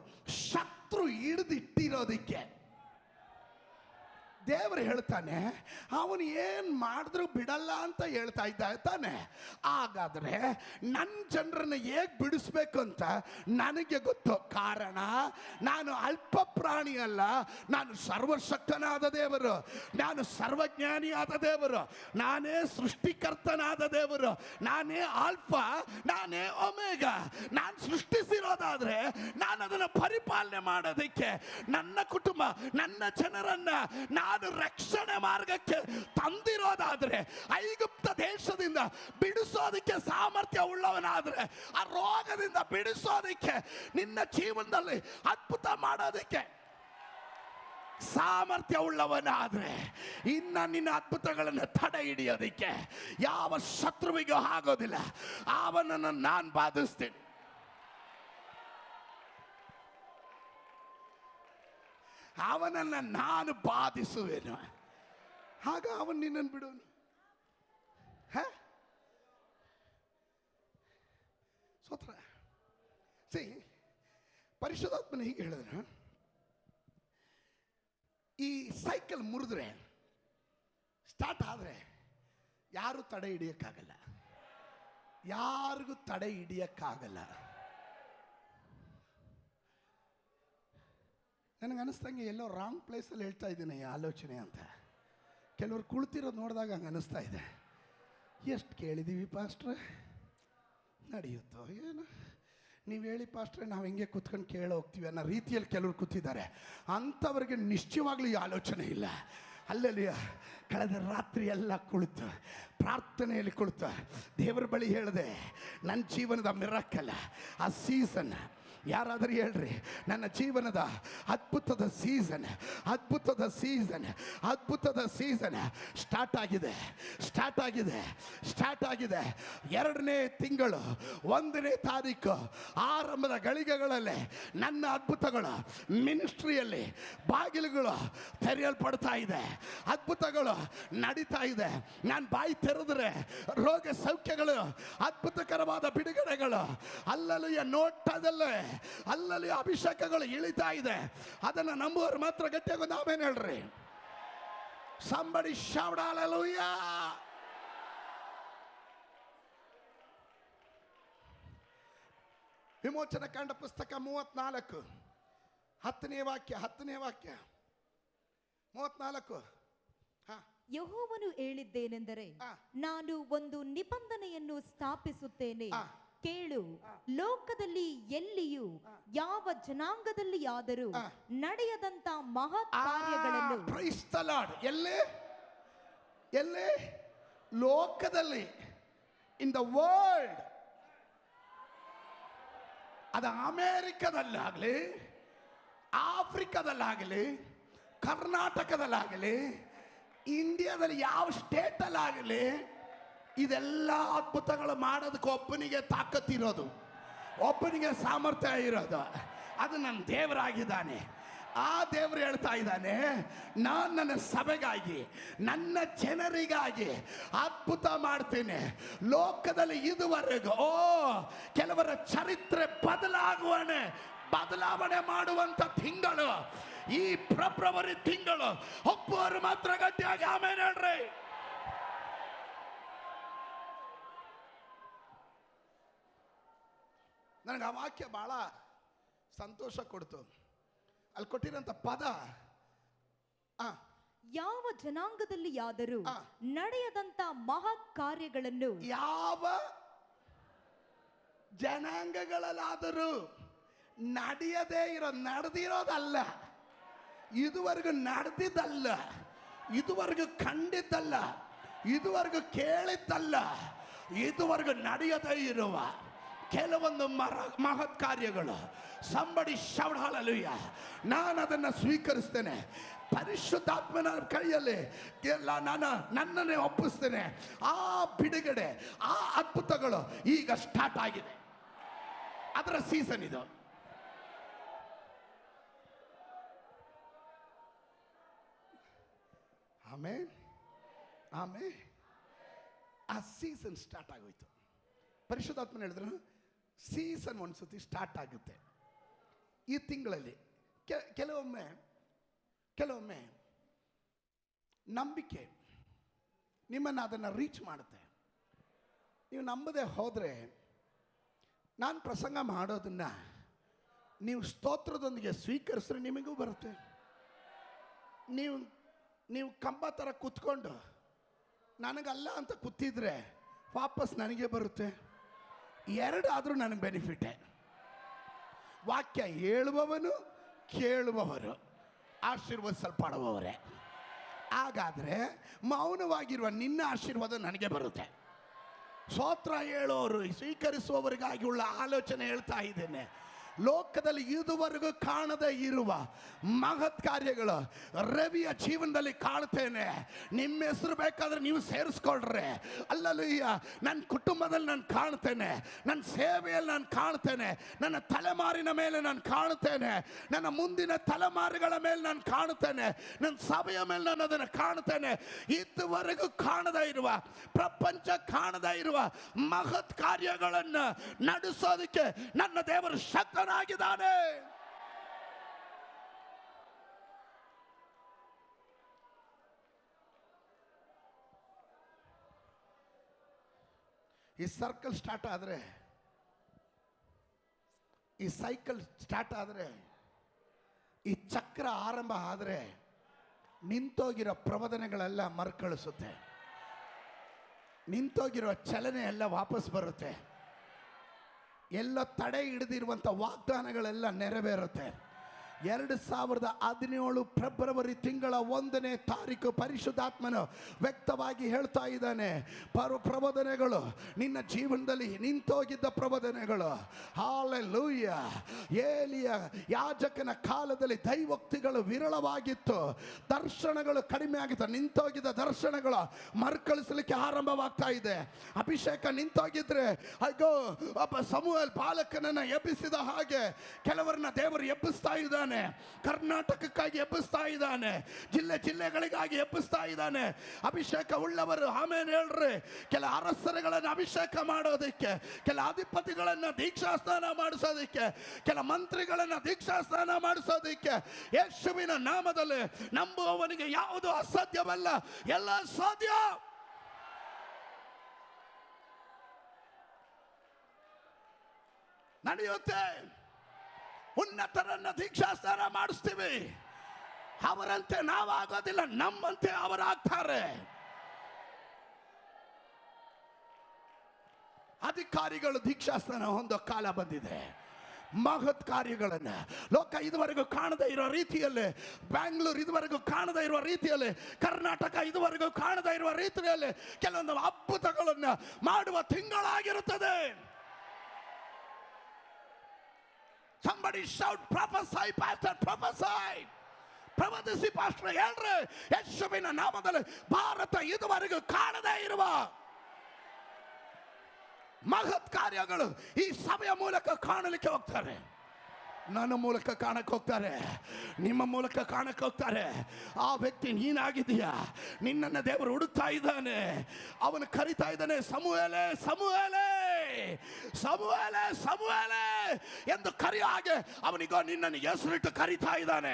ಶತ್ರು ಹಿಡಿದಿಟ್ಟಿರೋದಕ್ಕೆ ದೇವರು ಹೇಳ್ತಾನೆ, ಅವನು ಏನು ಮಾಡಿದ್ರು ಬಿಡಲ್ಲ ಅಂತ ಹೇಳ್ತಾ ಇದ್ದ ತಾನೆ. ಹಾಗಾದ್ರೆ ನನ್ನ ಜನರನ್ನು ಹೇಗೆ ಬಿಡಿಸ್ಬೇಕು ಅಂತ ನನಗೆ ಗೊತ್ತು. ಕಾರಣ, ನಾನು ಅಲ್ಪ ಪ್ರಾಣಿ ಅಲ್ಲ, ನಾನು ಸರ್ವಶಕ್ತನಾದ ದೇವರು, ನಾನು ಸರ್ವಜ್ಞಾನಿಯಾದ ದೇವರು, ನಾನೇ ಸೃಷ್ಟಿಕರ್ತನಾದ ದೇವರು, ನಾನೇ ಆಲ್ಫಾ, ನಾನೇ ಒಮೇಗ. ನಾನು ಸೃಷ್ಟಿಸಿರೋದಾದ್ರೆ ನಾನು ಅದನ್ನು ಪರಿಪಾಲನೆ ಮಾಡೋದಕ್ಕೆ, ನನ್ನ ಕುಟುಂಬ, ನನ್ನ ಜನರನ್ನ ನಾನು ರಕ್ಷಣೆ ಮಾರ್ಗಕ್ಕೆ ತಂದಿರೋದಾದ್ರೆ, ಐಗುಪ್ತ ದೇಶದಿಂದ ಬಿಡಿಸೋದಕ್ಕೆ ಸಾಮರ್ಥ್ಯ ಉಳ್ಳವನಾದ್ರೆ, ಆ ರೋಗದಿಂದ ಬಿಡಿಸೋದಕ್ಕೆ, ನಿನ್ನ ಜೀವನದಲ್ಲಿ ಅದ್ಭುತ ಮಾಡೋದಕ್ಕೆ ಸಾಮರ್ಥ್ಯ ಉಳ್ಳವನಾದ್ರೆ, ಇನ್ನ ನಿನ್ನ ಅದ್ಭುತಗಳನ್ನು ತಡೆ ಹಿಡಿಯೋದಕ್ಕೆ ಯಾವ ಶತ್ರುವಿಗೂ ಆಗೋದಿಲ್ಲ. ಅವನನ್ನು ನಾನು ಬಾಧಿಸ್ತೀನಿ. ಅವನನ್ನು ನಾನು ಬಾಧಿಸುವೆನು, ಆಗ ಅವನು ನಿನ್ನನ್ನು ಬಿಡುವನು. ಸೋತ್ರ ಸಿ, ಪರಿಶುದ್ಧಾತ್ಮನ ಹೀಗೆ ಹೇಳಿದ್ರು, ಈ ಸೈಕಲ್ ಮುರಿದ್ರೆ, ಸ್ಟಾರ್ಟ್ ಆದರೆ ಯಾರು ತಡೆ ಹಿಡಿಯಕ್ಕಾಗಲ್ಲ, ಯಾರಿಗೂ ತಡೆ ಹಿಡಿಯಕ್ಕಾಗಲ್ಲ. ನನಗೆ ಅನಿಸ್ದಂಗೆ ಎಲ್ಲೋ ರಾಂಗ್ ಪ್ಲೇಸಲ್ಲಿ ಹೇಳ್ತಾ ಇದ್ದೀನಿ ಈ ಆಲೋಚನೆ ಅಂತ. ಕೆಲವರು ಕುಳಿತಿರೋದು ನೋಡಿದಾಗ ಹಂಗೆ ಅನ್ನಿಸ್ತಾ ಇದೆ. ಎಷ್ಟು ಕೇಳಿದ್ದೀವಿ ಪಾಸ್ಟ್ರೆ, ನಡೆಯುತ್ತೋ ಏನು, ನೀವು ಹೇಳಿ ಪಾಸ್ಟ್ರೆ, ನಾವು ಹಿಂಗೆ ಕೂತ್ಕೊಂಡು ಕೇಳೋ ಹೋಗ್ತೀವಿ ಅನ್ನೋ ರೀತಿಯಲ್ಲಿ ಕೆಲವರು ಕೂತಿದ್ದಾರೆ. ಅಂಥವ್ರಿಗೆ ನಿಶ್ಚಯವಾಗ್ಲೂ ಈ ಆಲೋಚನೆ ಇಲ್ಲ. ಅಲ್ಲಲ್ಲಿ ಕಳೆದ ರಾತ್ರಿ ಎಲ್ಲ ಕುಳಿತು ಪ್ರಾರ್ಥನೆಯಲ್ಲಿ ಕುಳಿತು ದೇವರ ಬಳಿ ಹೇಳಿದೆ, ನನ್ನ ಜೀವನದ ಮಿರಾಕಲ್, ಆ ಸೀಸನ್ ಯಾರಾದರೂ ಹೇಳ್ರಿ, ನನ್ನ ಜೀವನದ ಅದ್ಭುತದ ಸೀಸನ್, ಅದ್ಭುತದ ಸೀಸನ್, ಅದ್ಭುತದ ಸೀಸನ್ ಸ್ಟಾರ್ಟ್ ಆಗಿದೆ, ಸ್ಟಾರ್ಟ್ ಆಗಿದೆ, ಸ್ಟಾರ್ಟ್ ಆಗಿದೆ. 2ನೇ ತಿಂಗಳು 1ನೇ ತಾರೀಕು ಆರಂಭದ ಗಳಿಗೆಗಳಲ್ಲೇ ನನ್ನ ಅದ್ಭುತಗಳು ಮಿನಿಸ್ಟ್ರಿಯಲ್ಲಿ ಬಾಗಿಲುಗಳು ತೆರೆಯಲ್ಪಡ್ತಾ ಇದೆ, ಅದ್ಭುತಗಳು ನಡೀತಾ ಇದೆ. ನಾನು ಬಾಯಿ ತೆರೆದ್ರೆ ರೋಗ ಸೌಖ್ಯಗಳು, ಅದ್ಭುತಕರವಾದ ಬಿಡುಗಡೆಗಳು, ಅಲ್ಲಲ್ಲಿಯ ನೋಟದಲ್ಲೇ ಅಲ್ಲಲ್ಲಿ ಅಭಿಷೇಕಗಳು ಇಳಿತಾ ಇದೆ. ಅದನ್ನು ನಂಬುವವರು ಮಾತ್ರ ಗಟ್ಟಿಯಾಗಿ ಆಮೇಲೆ ಹೇಳ್ರಿ. Somebody shout hallelujah. ವಿಮೋಚನ ಕಾಂಡ ಪುಸ್ತಕ 34 10ನೇ ವಾಕ್ಯ, 10ನೇ ವಾಕ್ಯ 34. ಯೆಹೋವನು ಹೇಳಿದ್ದೇನೆಂದರೆ, ನಾನು ಒಂದು ನಿಬಂಧನೆಯನ್ನು ಸ್ಥಾಪಿಸುತ್ತೇನೆ, ಕೇಳು. ಲೋಕದಲ್ಲಿ ಎಲ್ಲಿಯೂ ಯಾವ ಜನಾಂಗದಲ್ಲಿಯಾದರೂ ನಡೆಯದಂತ ಮಹತ್ ಕಾರ್ಯಗಳನ್ನು. Praise the lord. ಎಲ್ಲೇ ಲೋಕದಲ್ಲಿ, ಇನ್ ದ ವರ್ಲ್ಡ್, ಅದು ಅಮೇರಿಕದಲ್ಲಾಗಲಿ, ಆಫ್ರಿಕಾದಲ್ಲಾಗಲಿ, ಕರ್ನಾಟಕದಲ್ಲಾಗಲಿ, ಇಂಡಿಯಾದಲ್ಲಿ ಯಾವ ಸ್ಟೇಟಲ್ಲಾಗಲಿ, ಇದೆಲ್ಲ ಅದ್ಭುತಗಳು ಮಾಡೋದಕ್ಕೆ ಒಬ್ಬನಿಗೆ ತಾಕತ್ತಿರೋದು, ಒಬ್ಬನಿಗೆ ಸಾಮರ್ಥ್ಯ ಇರೋದು. ಅದು ನನ್ನ ದೇವರಾಗಿದ್ದಾನೆ. ಆ ದೇವರು ಹೇಳ್ತಾ ಇದ್ದಾನೆ, ನಾನು ನನ್ನ ಸಭೆಗಾಗಿ, ನನ್ನ ಜನರಿಗಾಗಿ ಅದ್ಭುತ ಮಾಡ್ತೀನಿ. ಲೋಕದಲ್ಲಿ ಇದುವರೆಗೂ ಕೆಲವರ ಚರಿತ್ರೆ ಬದಲಾವಣೆ ಮಾಡುವಂತ ತಿಂಗಳು ಈ ಫೆಬ್ರವರಿ ತಿಂಗಳು. ಒಬ್ಬರು ಮಾತ್ರ ಗಟ್ಟಿಯಾಗಿ ಆಮೇಲೆ ಹೇಳ್ರಿ. ನನಗೆ ಆ ವಾಕ್ಯ ಬಹಳ ಸಂತೋಷ ಕೊಡ್ತು. ಅಲ್ಲಿ ಕೊಟ್ಟಿರೋಂಥ ಪದ ಯಾವ ಜನಾಂಗದಲ್ಲಿ ಯಾದರೂ ನಡೆಯದಂತ ಮಹತ್ ಕಾರ್ಯಗಳನ್ನು, ಯಾವ ಜನಾಂಗಗಳಲ್ಲಾದರೂ ನಡೆಯದೇ ನಡೆದಿರೋದಲ್ಲ, ಇದುವರೆಗೂ ನಡೆದಿದ್ದಲ್ಲ, ಇದುವರೆಗೂ ಕಂಡಿದ್ದಲ್ಲ, ಇದುವರೆಗೂ ಕೇಳಿದ್ದಲ್ಲ, ಇದುವರೆಗೂ ನಡೆಯದೇ ಇರುವ ಕೆಲವೊಂದು ಮಹತ್ ಕಾರ್ಯಗಳು. Somebody shout hallelujah. ನಾನು ಅದನ್ನು ಸ್ವೀಕರಿಸ್ತೇನೆ. ಪರಿಶುದ್ಧಾತ್ಮನ ಕೈಯಲ್ಲಿ ನನ್ನನ್ನೇ ಒಪ್ಪಿಸ್ತೇನೆ. ಆ ಬಿಡುಗಡೆ, ಆ ಅದ್ಭುತಗಳು ಈಗ ಸ್ಟಾರ್ಟ್ ಆಗಿದೆ. ಅದರ ಸೀಸನ್ ಇದು. ಆಮೇಲೆ ಆಮೇಲೆ ಆ ಸೀಸನ್ ಸ್ಟಾರ್ಟ್ ಆಗೋಯ್ತು. ಪರಿಶುದ್ಧಾತ್ಮನ ಹೇಳಿದ್ರು ಸೀಸನ್ ಒಂದ್ಸತಿ ಸ್ಟಾರ್ಟ್ ಆಗುತ್ತೆ ಈ ತಿಂಗಳಲ್ಲಿ. ಕೆಲವೊಮ್ಮೆ ನಂಬಿಕೆ ನಿಮ್ಮನ್ನು ಅದನ್ನು ರೀಚ್ ಮಾಡುತ್ತೆ. ನೀವು ನಂಬದೆ ಹೋದರೆ, ನಾನು ಪ್ರಸಂಗ ಮಾಡೋದನ್ನು ನೀವು ಸ್ತೋತ್ರದೊಂದಿಗೆ ಸ್ವೀಕರಿಸಿದ್ರೆ ನಿಮಗೂ ಬರುತ್ತೆ. ನೀವು ಕಂಬ ಥರ ಕೂತ್ಕೊಂಡು ನನಗಲ್ಲ ಅಂತ ಕೂತಿದ್ರೆ ವಾಪಸ್ ನನಗೆ ಬರುತ್ತೆ. ಎರಡಾದರೂ ನನಗೆ ಬೆನಿಫಿಟೇ. ವಾಕ್ಯ ಹೇಳುವವನು ಕೇಳುವವರು ಆಶೀರ್ವದಿಸಲ್ಪಡುವವರೇ. ಹಾಗಾದರೆ ಮೌನವಾಗಿರುವ ನಿನ್ನ ಆಶೀರ್ವಾದ ನನಗೆ ಬರುತ್ತೆ. ಸ್ತೋತ್ರ ಹೇಳೋರು ಸ್ವೀಕರಿಸುವವರಿಗಾಗಿ ಉಳ್ಳ ಆಲೋಚನೆ ಹೇಳ್ತಾ ಇದ್ದೇನೆ. ಲೋಕದಲ್ಲಿ ಇದುವರೆಗೂ ಕಾಣದೇ ಇರುವ ಮಹತ್ ಕಾರ್ಯಗಳು ರವಿಯ ಜೀವನದಲ್ಲಿ ಕಾಣ್ತೇನೆ. ನಿಮ್ಮ ಹೆಸರು ಬೇಕಾದ್ರೆ ನೀವು ಸೇರಿಸ್ಕೊಳ್ರೆ. ಅಲ್ಲಲ್ಲಯ್ಯ, ನನ್ನ ಕುಟುಂಬದಲ್ಲಿ ನಾನು ಕಾಣ್ತೇನೆ, ನನ್ನ ಸೇವೆಯಲ್ಲಿ ನಾನು ಕಾಣ್ತೇನೆ, ನನ್ನ ತಲೆಮಾರಿನ ಮೇಲೆ ನಾನು ಕಾಣ್ತೇನೆ, ನನ್ನ ಮುಂದಿನ ತಲೆಮಾರುಗಳ ಮೇಲೆ ನಾನು ಕಾಣ್ತೇನೆ, ನನ್ನ ಸಭೆಯ ಮೇಲೆ ನಾನು ಅದನ್ನು ಕಾಣ್ತೇನೆ. ಇದುವರೆಗೂ ಕಾಣದೇ ಇರುವ, ಪ್ರಪಂಚ ಕಾಣದೇ ಇರುವ ಮಹತ್ ಕಾರ್ಯಗಳನ್ನು ನಡೆಸೋದಕ್ಕೆ ನನ್ನ ದೇವರು ಶಕ್ತನಾಗಿದ್ದಾನೆ. ಈ ಸರ್ಕಲ್ ಸ್ಟಾರ್ಟ್ ಆದರೆ, ಈ ಸೈಕಲ್ ಸ್ಟಾರ್ಟ್ ಆದರೆ, ಈ ಚಕ್ರ ಆರಂಭ ಆದರೆ ನಿಂತೋಗಿರೋ ಪ್ರಬೋಧನೆಗಳೆಲ್ಲ ಮರುಕಳಿಸುತ್ತೆ. ನಿಂತೋಗಿರೋ ಚಲನೆ ಎಲ್ಲ ವಾಪಸ್ ಬರುತ್ತೆ. ಎಲ್ಲ ತಡೆ ಹಿಡಿದಿರುವಂಥ ವಾಗ್ದಾನಗಳೆಲ್ಲ ನೆರವೇರುತ್ತೆ. 2017 ಫೆಬ್ರವರಿ ತಿಂಗಳ 1ನೇ ತಾರೀಕು ಪರಿಶುದ್ಧಾತ್ಮನು ವ್ಯಕ್ತವಾಗಿ ಹೇಳ್ತಾ ಇದ್ದಾನೆ, ಪ್ರಬೋಧನೆಗಳು ನಿನ್ನ ಜೀವನದಲ್ಲಿ ನಿಂತೋಗಿದ್ದ ಪ್ರಬೋಧನೆಗಳು. ಹಲ್ಲೆಲೂಯಾ. ಏಲಿಯ ಯಾಜಕನ ಕಾಲದಲ್ಲಿ ದೈವೋಕ್ತಿಗಳು ವಿರಳವಾಗಿತ್ತು, ದರ್ಶನಗಳು ಕಡಿಮೆ ಆಗಿತ್ತು. ನಿಂತೋಗಿದ್ದ ದರ್ಶನಗಳು ಮರುಕಳಿಸಲಿಕ್ಕೆ ಆರಂಭವಾಗ್ತಾ ಇದೆ. ಅಭಿಷೇಕ ನಿಂತೋಗಿದ್ರೆ ಅಯ್ಯೋ ಒಬ್ಬ ಸಮುವೇಲ್ ಬಾಲಕನನ್ನ ಎಬ್ಬಿಸಿದ ಹಾಗೆ ಕೆಲವರನ್ನ ದೇವರು ಎಬ್ಬಿಸ್ತಾ ಇದ್ದಾನೆ. ಕರ್ನಾಟಕಕ್ಕಾಗಿ ಎಬ್ಬಿಸ್ತಾ ಇದ್ದಾನೆ, ಜಿಲ್ಲೆಗಳಿಗಾಗಿ ಎಬ್ಬಿಸ್ತಾ ಇದ್ದಾನೆ. ಅಭಿಷೇಕ ಉಳ್ಳವರು ಆಮೇಲೆ ಹೇಳ್ರಿ. ಕೆಲ ಅರಸರುಗಳನ್ನು ಅಭಿಷೇಕ ಮಾಡೋದಕ್ಕೆ, ಕೆಲ ಅಧಿಪತಿಗಳನ್ನು ದೀಕ್ಷಾ ಸ್ನಾನ ಮಾಡಿಸೋದಕ್ಕೆ, ಕೆಲ ಮಂತ್ರಿಗಳನ್ನು ದೀಕ್ಷಾ ಸ್ನಾನ ಮಾಡಿಸೋದಕ್ಕೆ ಯೇಸುವಿನ ನಾಮದಲ್ಲಿ ನಂಬುವವನಿಗೆ ಯಾವುದು ಅಸಾಧ್ಯವಲ್ಲ, ಎಲ್ಲ ಸಾಧ್ಯ. ನಡೆಯುತ್ತೆ. ಉನ್ನತರನ್ನ ದೀಕ್ಷಾಸ್ನಾನ ಮಾಡಿಸ್ತೀವಿ. ಅವರಂತೆ ನಾವಾಗೋದಿಲ್ಲ, ನಮ್ಮಂತೆ ಅವರಾಗ್ತಾರೆ. ಅಧಿಕಾರಿಗಳು ದೀಕ್ಷಾಸ್ನಾನ ಹೊಂದೋ ಕಾಲ ಬಂದಿದೆ. ಮಹತ್ ಕಾರ್ಯಗಳನ್ನು ಲೋಕ ಇದುವರೆಗೂ ಕಾಣದೇ ಇರೋ ರೀತಿಯಲ್ಲಿ, ಬ್ಯಾಂಗ್ಳೂರ್ ಇದುವರೆಗೂ ಕಾಣದೇ ಇರುವ ರೀತಿಯಲ್ಲಿ, ಕರ್ನಾಟಕ ಇದುವರೆಗೂ ಕಾಣದೇ ಇರುವ ರೀತಿಯಲ್ಲಿ ಕೆಲವೊಂದು ಅದ್ಭುತಗಳನ್ನು ಮಾಡುವ ತಿಂಗಳಾಗಿರುತ್ತದೆ. Somebody shout, prophesy, pastor, prophesy. ಪ್ರವಾದಿಸಿ ಪಾಸ್ಟರ್ ಹೇಳ್ರಿ. ಯೇಸುವಿನ ನಾಮದಲ್ಲಿ ಭಾರತ ಇದುವರೆಗೂ ಕಾಣದೇ ಇರುವ ಮಹತ್ ಕಾರ್ಯಗಳು ಈ ಸಭೆಯ ಮೂಲಕ ಕಾಣಲಿಕ್ಕೆ ಹೋಗ್ತಾರೆ. ನನ್ನ ಮೂಲಕ ಕಾಣಕ್ಕೆ ಹೋಗ್ತಾರೆ, ನಿಮ್ಮ ಮೂಲಕ ಕಾಣಕ್ಕೆ ಹೋಗ್ತಾರೆ. ಆ ವ್ಯಕ್ತಿ ನೀನಾಗಿದೆಯಾ? ನಿನ್ನನ್ನು ದೇವರು ಹುಡುಕ್ತಾ ಇದ್ದಾನೆ. ಅವನು ಕರಿತಾ ಇದ್ದಾನೆ, ಸಮುವೇಲೇ ಸಮುವೇಲೇ ಸಮುವೇಲೇ ಸಮುವೇಲೇ ಎಂದು ಕರೆಯೋ ಹಾಗೆ ಅವನಿಗೋ ನಿನ್ನನ್ನು ಹೆಸರಿಟ್ಟು ಕರಿತಾ ಇದ್ದಾನೆ.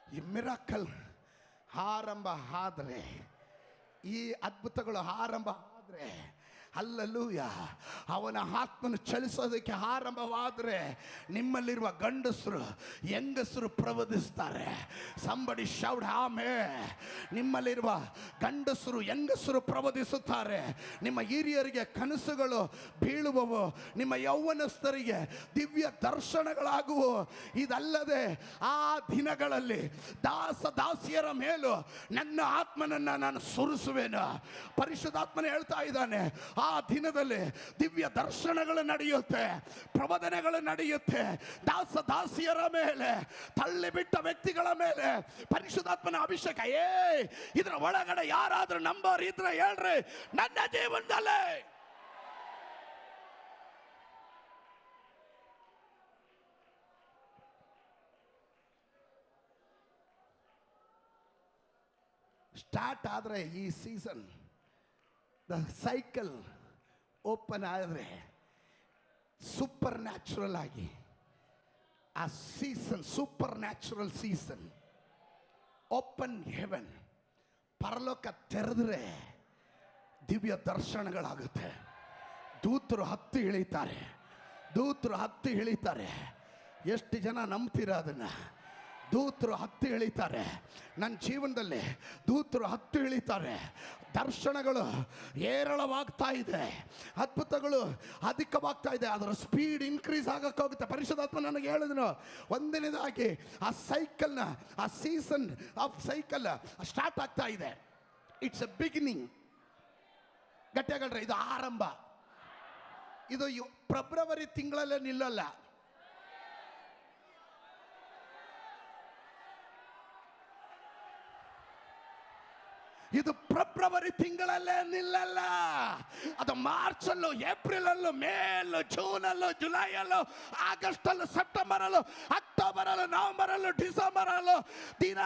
ಈ ಮಿರಾಕಲ್ ಆರಂಭ ಆದರೆ ಈ ಅದ್ಭುತಗಳು ಆರಂಭ ಆದರೆ, ಹಲ್ಲೆಲೂಯ, ಅವನ ಆತ್ಮನು ಚಲಿಸೋದಕ್ಕೆ ಆರಂಭವಾದರೆ ನಿಮ್ಮಲ್ಲಿರುವ ಗಂಡಸರು ಹೆಂಗಸರು ಪ್ರವದಿಸ್ತಾರೆ. ಸಂಬಡಿ ಶೌಡ್ ನಿಮ್ಮಲ್ಲಿರುವ ಗಂಡಸರು ಹೆಂಗಸರು ಪ್ರವದಿಸುತ್ತಾರೆ. ನಿಮ್ಮ ಹಿರಿಯರಿಗೆ ಕನಸುಗಳು ಬೀಳುವವು, ನಿಮ್ಮ ಯೌವನಸ್ಥರಿಗೆ ದಿವ್ಯ ದರ್ಶನಗಳಾಗುವು. ಇದಲ್ಲದೆ ಆ ದಿನಗಳಲ್ಲಿ ದಾಸಿಯರ ಮೇಲೂ ನನ್ನ ಆತ್ಮನನ್ನು ನಾನು ಸುರಿಸುವೆನು. ಪರಿಶುದ್ಧಾತ್ಮನ ಹೇಳ್ತಾ ಇದ್ದಾನೆ, ಆ ದಿನದಲ್ಲಿ ದಿವ್ಯ ದರ್ಶನಗಳು ನಡೆಯುತ್ತೆ, ಪ್ರವಚನಗಳು ನಡೆಯುತ್ತೆ. ದಾಸಿಯರ ಮೇಲೆ, ತಳ್ಳಿಬಿಟ್ಟ ವ್ಯಕ್ತಿಗಳ ಮೇಲೆ ಪರಿಶುದ್ಧಾತ್ಮನ ಅಭಿಷೇಕ. ಇದರ ಒಳಗಡೆ ಯಾರಾದ್ರೂ ನಂಬರ್ ಇದ್ರೆ ಹೇಳ್ರಿ, ನನ್ನ ಜೀವನದಲ್ಲೇ ಸ್ಟಾರ್ಟ್ ಆದ್ರೆ ಈ ಸೀಸನ್, ದ ಸೈಕಲ್ ಓಪನ್ ಆದರೆ ಸೂಪರ್ ನ್ಯಾಚುರಲ್ ಆಗಿ ಆ season, super natural season, open Heaven, ಪರಲೋಕ ತೆರೆದ್ರೆ ದಿವ್ಯ ದರ್ಶನಗಳಾಗುತ್ತೆ. ದೂತರು ಹತ್ತಿ ಇಳಿತಾರೆ. ಎಷ್ಟು ಜನ ನಂಬ್ತೀರಾ ಅದನ್ನ? ದೂತರು ಹತ್ತಿ ಇಳಿತಾರೆ. ನನ್ನ ಜೀವನದಲ್ಲಿ ದೂತರು ಹತ್ತಿ ಇಳಿತಾರೆ. ದರ್ಶನಗಳು ಏರಳವಾಗ್ತಾ ಇದೆ, ಅದ್ಭುತಗಳು ಅಧಿಕವಾಗ್ತಾ ಇದೆ, ಅದರ ಸ್ಪೀಡ್ ಇನ್ಕ್ರೀಸ್ ಆಗಕ್ಕೆ ಹೋಗುತ್ತೆ. ಪರಿಶುದ್ಧಾತ್ಮ ನನಗೆ ಹೇಳಿದನು, ಒಂದನೇದಾಗಿ ಆ ಸೈಕಲ್ನ, ಆ ಸೀಸನ್ ಆಫ್ ಸೈಕಲ್ ಸ್ಟಾರ್ಟ್ ಆಗ್ತಾ ಇದೆ. It's A beginning. ಗಟ್ಟಿಯಾಗಲ್ರಿ, ಇದು ಆರಂಭ. ಇದು ಫೆಬ್ರವರಿ ತಿಂಗಳಲ್ಲೇ ನಿಲ್ಲಲ್ಲ. ಇದು ಫೆಬ್ರವರಿ ತಿಂಗಳಲ್ಲೇ ನಿಲ್ಲಲ್ಲ. ಅದು ಮಾರ್ಚ್ ಅಲ್ಲೂ, ಏಪ್ರಿಲ್ ಅಲ್ಲೂ, ಮೇ ಅಲ್ಲೂ, ಜೂನ್ ಅಲ್ಲೂ, ಜುಲೈ ಅಲ್ಲೂ, ಆಗಸ್ಟ್ ಅಲ್ಲೂ, ಸೆಪ್ಟೆಂಬರ್ ಅಲ್ಲೂ, ಅಕ್ಟೋಬರ್ ಅಲ್ಲೂ, ನವೆಂಬರ್ ಅಲ್ಲೂ, ಡಿಸೆಂಬರ್ ಅಲ್ಲೂ, ದಿನ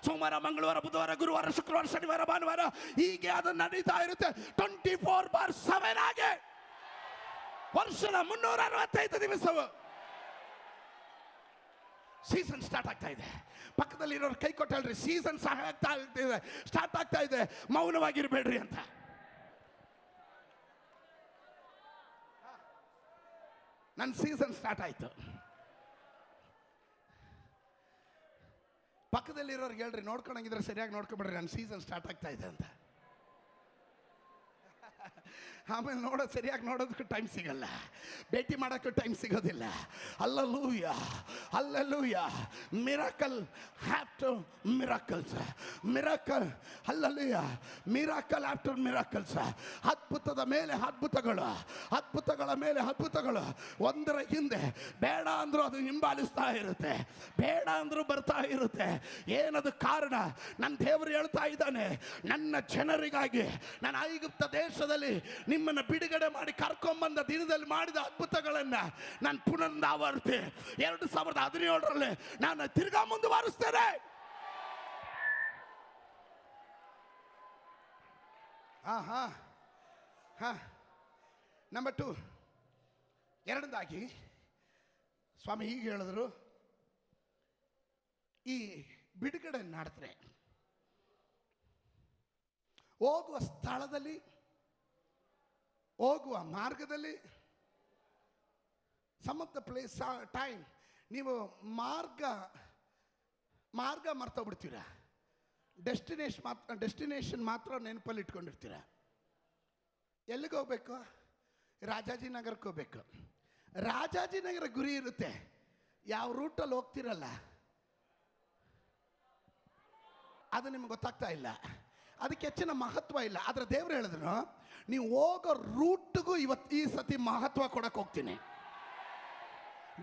ಸೋಮವಾರ, ಮಂಗಳವಾರ, ಬುಧವಾರ, ಗುರುವಾರ, ಶುಕ್ರವಾರ, ಶನಿವಾರ, ಭಾನುವಾರ, ಹೀಗೆ ಅದು ನಡೀತಾ ಇರುತ್ತೆ. 24/7 ಆಗಿ ವರ್ಷದ 365 ದಿವಸವು ಸೀಸನ್ ಸ್ಟಾರ್ಟ್ ಆಗ್ತಾ ಇದೆ. ಪಕ್ಕದಲ್ಲಿ ಇರೋರು ಕೈ ಕೊಟ್ಟು ಹೇಳ್ರಿ, ಸೀಸನ್ ಸ್ಟಾರ್ಟ್ ಆಗ್ತಾ ಇದೆ, ಮೌನವಾಗಿರ್ಬೇಡ್ರಿ ಅಂತ. ನನ್ನ ಸೀಸನ್ ಸ್ಟಾರ್ಟ್ ಆಯ್ತು. ಪಕ್ಕದಲ್ಲಿರೋರ್ಗೆ ಹೇಳ್ರಿ, ನೋಡ್ಕೊಳಂಗಿದ್ರೆ ಸರಿಯಾಗಿ ನೋಡ್ಕೊಬೇಡ್ರಿ, ನನ್ನ ಸೀಸನ್ ಸ್ಟಾರ್ಟ್ ಆಗ್ತಾ ಇದೆ ಅಂತ. ಆಮೇಲೆ ಸರಿಯಾಗಿ ನೋಡೋದಕ್ಕೆ ಟೈಮ್ ಸಿಗಲ್ಲ, ಭೇಟಿ ಮಾಡೋಕ್ಕೆ ಟೈಮ್ ಸಿಗೋದಿಲ್ಲ. Hallelujah. Miracle after miracles, miracle, hallelujah, miracle after miracles. ಅದ್ಭುತದ ಮೇಲೆ ಅದ್ಭುತಗಳು, ಅದ್ಭುತಗಳ ಮೇಲೆ ಅದ್ಭುತಗಳು, ಒಂದರ ಹಿಂದೆ. ಬೇಡ ಅಂದ್ರೂ ಅದು ಹಿಂಬಾಲಿಸ್ತಾ ಇರುತ್ತೆ, ಬೇಡ ಅಂದ್ರೂ ಬರ್ತಾ ಇರುತ್ತೆ. ಏನದು ಕಾರಣ? ನನ್ನ ದೇವರು ಹೇಳ್ತಾ ಇದ್ದಾನೆ, ನನ್ನ ಜನರಿಗಾಗಿ ನಾನು ಐಗುಪ್ತ ದೇಶದಲ್ಲಿ ನಿಮ್ಮನ್ನು ಬಿಡುಗಡೆ ಮಾಡಿ ಕರ್ಕೊಂಬಂದ ದಿನದಲ್ಲಿ ಮಾಡಿದ ಅದ್ಭುತಗಳನ್ನ ನಾನು ಪುನರಾವರ್ತಿ 2017ರಲ್ಲಿ ನಾನು ತಿರ್ಗಾ ಮುಂದುವರಿಸ್ತೇನೆ. ನಂಬರ್ 2, ಎರಡನೇದಾಗಿ ಸ್ವಾಮಿ ಹೀಗೆ ಹೇಳಿದ್ರು, ಈ ಬಿಡುಗಡೆ ಮಾಡಿದ್ರೆ ಹೋಗುವ ಸ್ಥಳದಲ್ಲಿ, ಹೋಗುವ ಮಾರ್ಗದಲ್ಲಿ, some of the place time ನೀವು ಮಾರ್ಗ ಮರ್ತೋಗ್ಬಿಡ್ತೀರ, ಡೆಸ್ಟಿನೇಷನ್ ಮಾತ್ರ ನೆನಪಲ್ಲಿ ಇಟ್ಕೊಂಡಿರ್ತೀರ. ಎಲ್ಲಿಗೆ ಹೋಗ್ಬೇಕು? ರಾಜಾಜಿನಗರಕ್ಕೆ ಹೋಗ್ಬೇಕು. ರಾಜಾಜಿನಗರ ಗುರಿ ಇರುತ್ತೆ, ಯಾವ ರೂಟಲ್ಲಿ ಹೋಗ್ತಿರಲ್ಲ ಅದು ನಿಮ್ಗೆ ಗೊತ್ತಾಗ್ತಾ ಇಲ್ಲ, ಅದಕ್ಕೆ ಹೆಚ್ಚಿನ ಮಹತ್ವ ಇಲ್ಲ. ಆದರೆ ದೇವರು ಹೇಳಿದ್ರು, ನೀವು ಹೋಗೋ ರೂಟ್ಗೂ ಈ ಸತಿ ಮಹತ್ವ ಕೊಡಕ್ಕೆ ಹೋಗ್ತೀನಿ.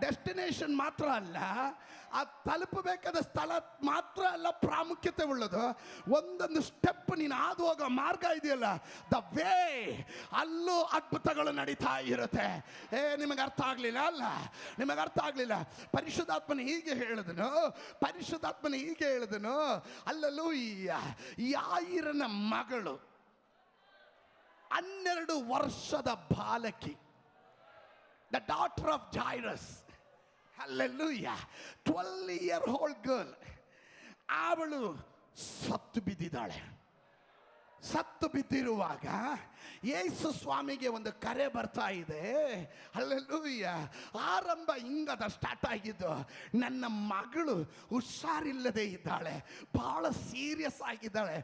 ಡೆಸ್ಟಿನೇಷನ್ ಮಾತ್ರ ಅಲ್ಲ, ಆ ತಲುಪಬೇಕಾದ ಸ್ಥಳ ಮಾತ್ರ ಅಲ್ಲ ಪ್ರಾಮುಖ್ಯತೆ ಉಳ್ಳದು, ಒಂದೊಂದು ಸ್ಟೆಪ್ ನೀನು ಹಾದು ಹೋಗೋ ಮಾರ್ಗ ಇದೆಯಲ್ಲ, ದ ವೇ, ಅಲ್ಲೂ ಅದ್ಭುತಗಳು ನಡೀತಾ ಇರುತ್ತೆ. ನಿಮಗೆ ಅರ್ಥ ಆಗಲಿಲ್ಲ ಅಲ್ಲ? ನಿಮಗೆ ಅರ್ಥ ಆಗಲಿಲ್ಲ. ಪರಿಶುದ್ಧಾತ್ಮನ ಹೀಗೆ ಹೇಳಿದನು, ಅಲ್ಲಲ್ಲೂ ಯಾಯಿರನ ಮಗಳು 12 ವರ್ಷದ ಬಾಲಕಿ, the daughter of Jairus, hallelujah, 12-year-old girl, ಅವಳು ಸತ್ತು ಬಿದ್ದಿದ್ದಾಳೆ. ಸತ್ತು ಬಿದ್ದಿರುವಾಗ ಯೇಸು ಸ್ವಾಮಿಗೆ ಒಂದು ಕರೆ ಬರ್ತಾ ಇದೆ. ಹಲ್ಲೆಲೂಯ. ಆರಂಭ ಹಿಂಗದ ಸ್ಟಾರ್ಟ್ ಆಗಿದ್ದು, ನನ್ನ ಮಗಳು ಹುಷಾರಿಲ್ಲದೆ ಇದ್ದಾಳೆ, ಬಹಳ ಸೀರಿಯಸ್ ಆಗಿದ್ದಾಳೆ,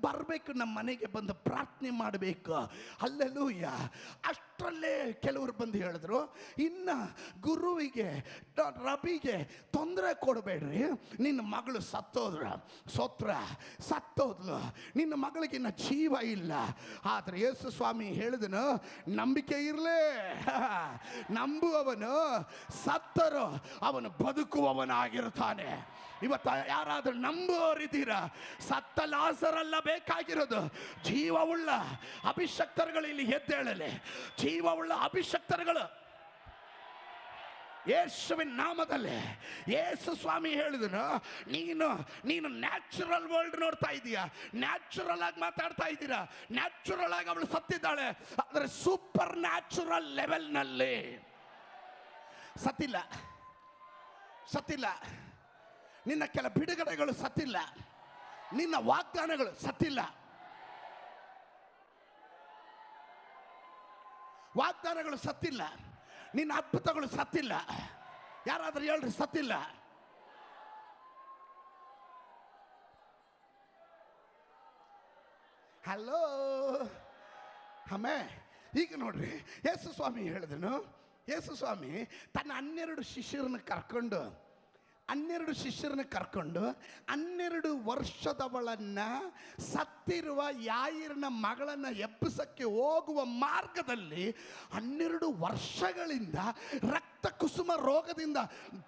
ಬರಬೇಕು, ನಮ್ಮ ಮನೆಗೆ ಬಂದು ಪ್ರಾರ್ಥನೆ ಮಾಡಬೇಕು. ಹಲ್ಲೆಲೂಯ. ಅಷ್ಟರಲ್ಲೇ ಕೆಲವರು ಬಂದು ಹೇಳಿದ್ರು, ಇನ್ನು ಗುರುವಿಗೆ ರಬಿಗೆ ತೊಂದರೆ ಕೊಡಬೇಡ್ರಿ, ನಿನ್ನ ಮಗಳು ಸತ್ತೋದ್ಲು, ನಿನ್ನ ಮಗಳಿಗೆ ಇನ್ನು ಜೀವ ಇಲ್ಲ. ಆದರೆ ಯೇಸು ಸ್ವಾಮಿ ಹೇಳಿದನು, ನಂಬಿಕೆ ಇರಲೇ, ನಂಬುವವನು ಸತ್ತರು ಅವನು ಬದುಕುವವನಾಗಿರುತ್ತಾನೆ. ಇವತ್ತು ಯಾರಾದ್ರೂ ನಂಬುವವರಿದ್ದೀರಾ? ಸತ್ತ ಲಾಸರಲ್ಲ ಬೇಕಾಗಿರೋದು, ಜೀವವುಳ್ಳ ಅಭಿಷಕ್ತರುಗಳು ಇಲ್ಲಿ ಎದ್ದೇಳಲಿ. ಜೀವವುಳ್ಳ ಅಭಿಷಕ್ತರುಗಳು ಯೇಸುವಿನ ನಾಮದಲ್ಲಿ. ಯೇಸು ಸ್ವಾಮಿ ಹೇಳಿದನು, ನೀನು ನ್ಯಾಚುರಲ್ ವರ್ಲ್ಡ್ ನೋಡ್ತಾ ಇದೀಯಾ, ನ್ಯಾಚುರಲ್ ಆಗಿ ಮಾತಾಡ್ತಾ ಇದ್ದೀರಾ, ನ್ಯಾಚುರಲ್ ಆಗಿ ಅವಳು ಸತ್ತಿದ್ದಾಳೆ. ಆದರೆ ಸೂಪರ್ ನ್ಯಾಚುರಲ್ ಲೆವೆಲ್ನಲ್ಲಿ ಸತ್ತಿಲ್ಲ. ನಿನ್ನ ಕೆಲ ಬಿಡುಗಡೆಗಳು ಸತ್ತಿಲ್ಲ, ನಿನ್ನ ವಾಗ್ದಾನಗಳು ಸತ್ತಿಲ್ಲ, ವಾಗ್ದಾನಗಳು ಸತ್ತಿಲ್ಲ, ನಿನ್ನ ಅದ್ಭುತಗಳು ಸತ್ತಿಲ್ಲ. ಯಾರಾದ್ರೂ ಹೇಳ್ರಿ ಸತ್ತಿಲ್ಲ. ಹಲೋ ಆಮೇ. ಈಗ ನೋಡ್ರಿ, ಯೇಸು ಸ್ವಾಮಿ ಹೇಳಿದನು, ಯೇಸು ಸ್ವಾಮಿ ತನ್ನ 12 ಶಿಷ್ಯರನ್ನ ಕರ್ಕೊಂಡು 12 ವರ್ಷದವಳನ್ನ, ಸತ್ತಿರುವ ಯಾಯಿರನ ಮಗಳನ್ನ ಎಬ್ಬಿಸಕ್ಕೆ ಹೋಗುವ ಮಾರ್ಗದಲ್ಲಿ 12 ವರ್ಷಗಳಿಂದ ರಕ್ತ ಕುಸುಮ ರೋಗದಿಂದ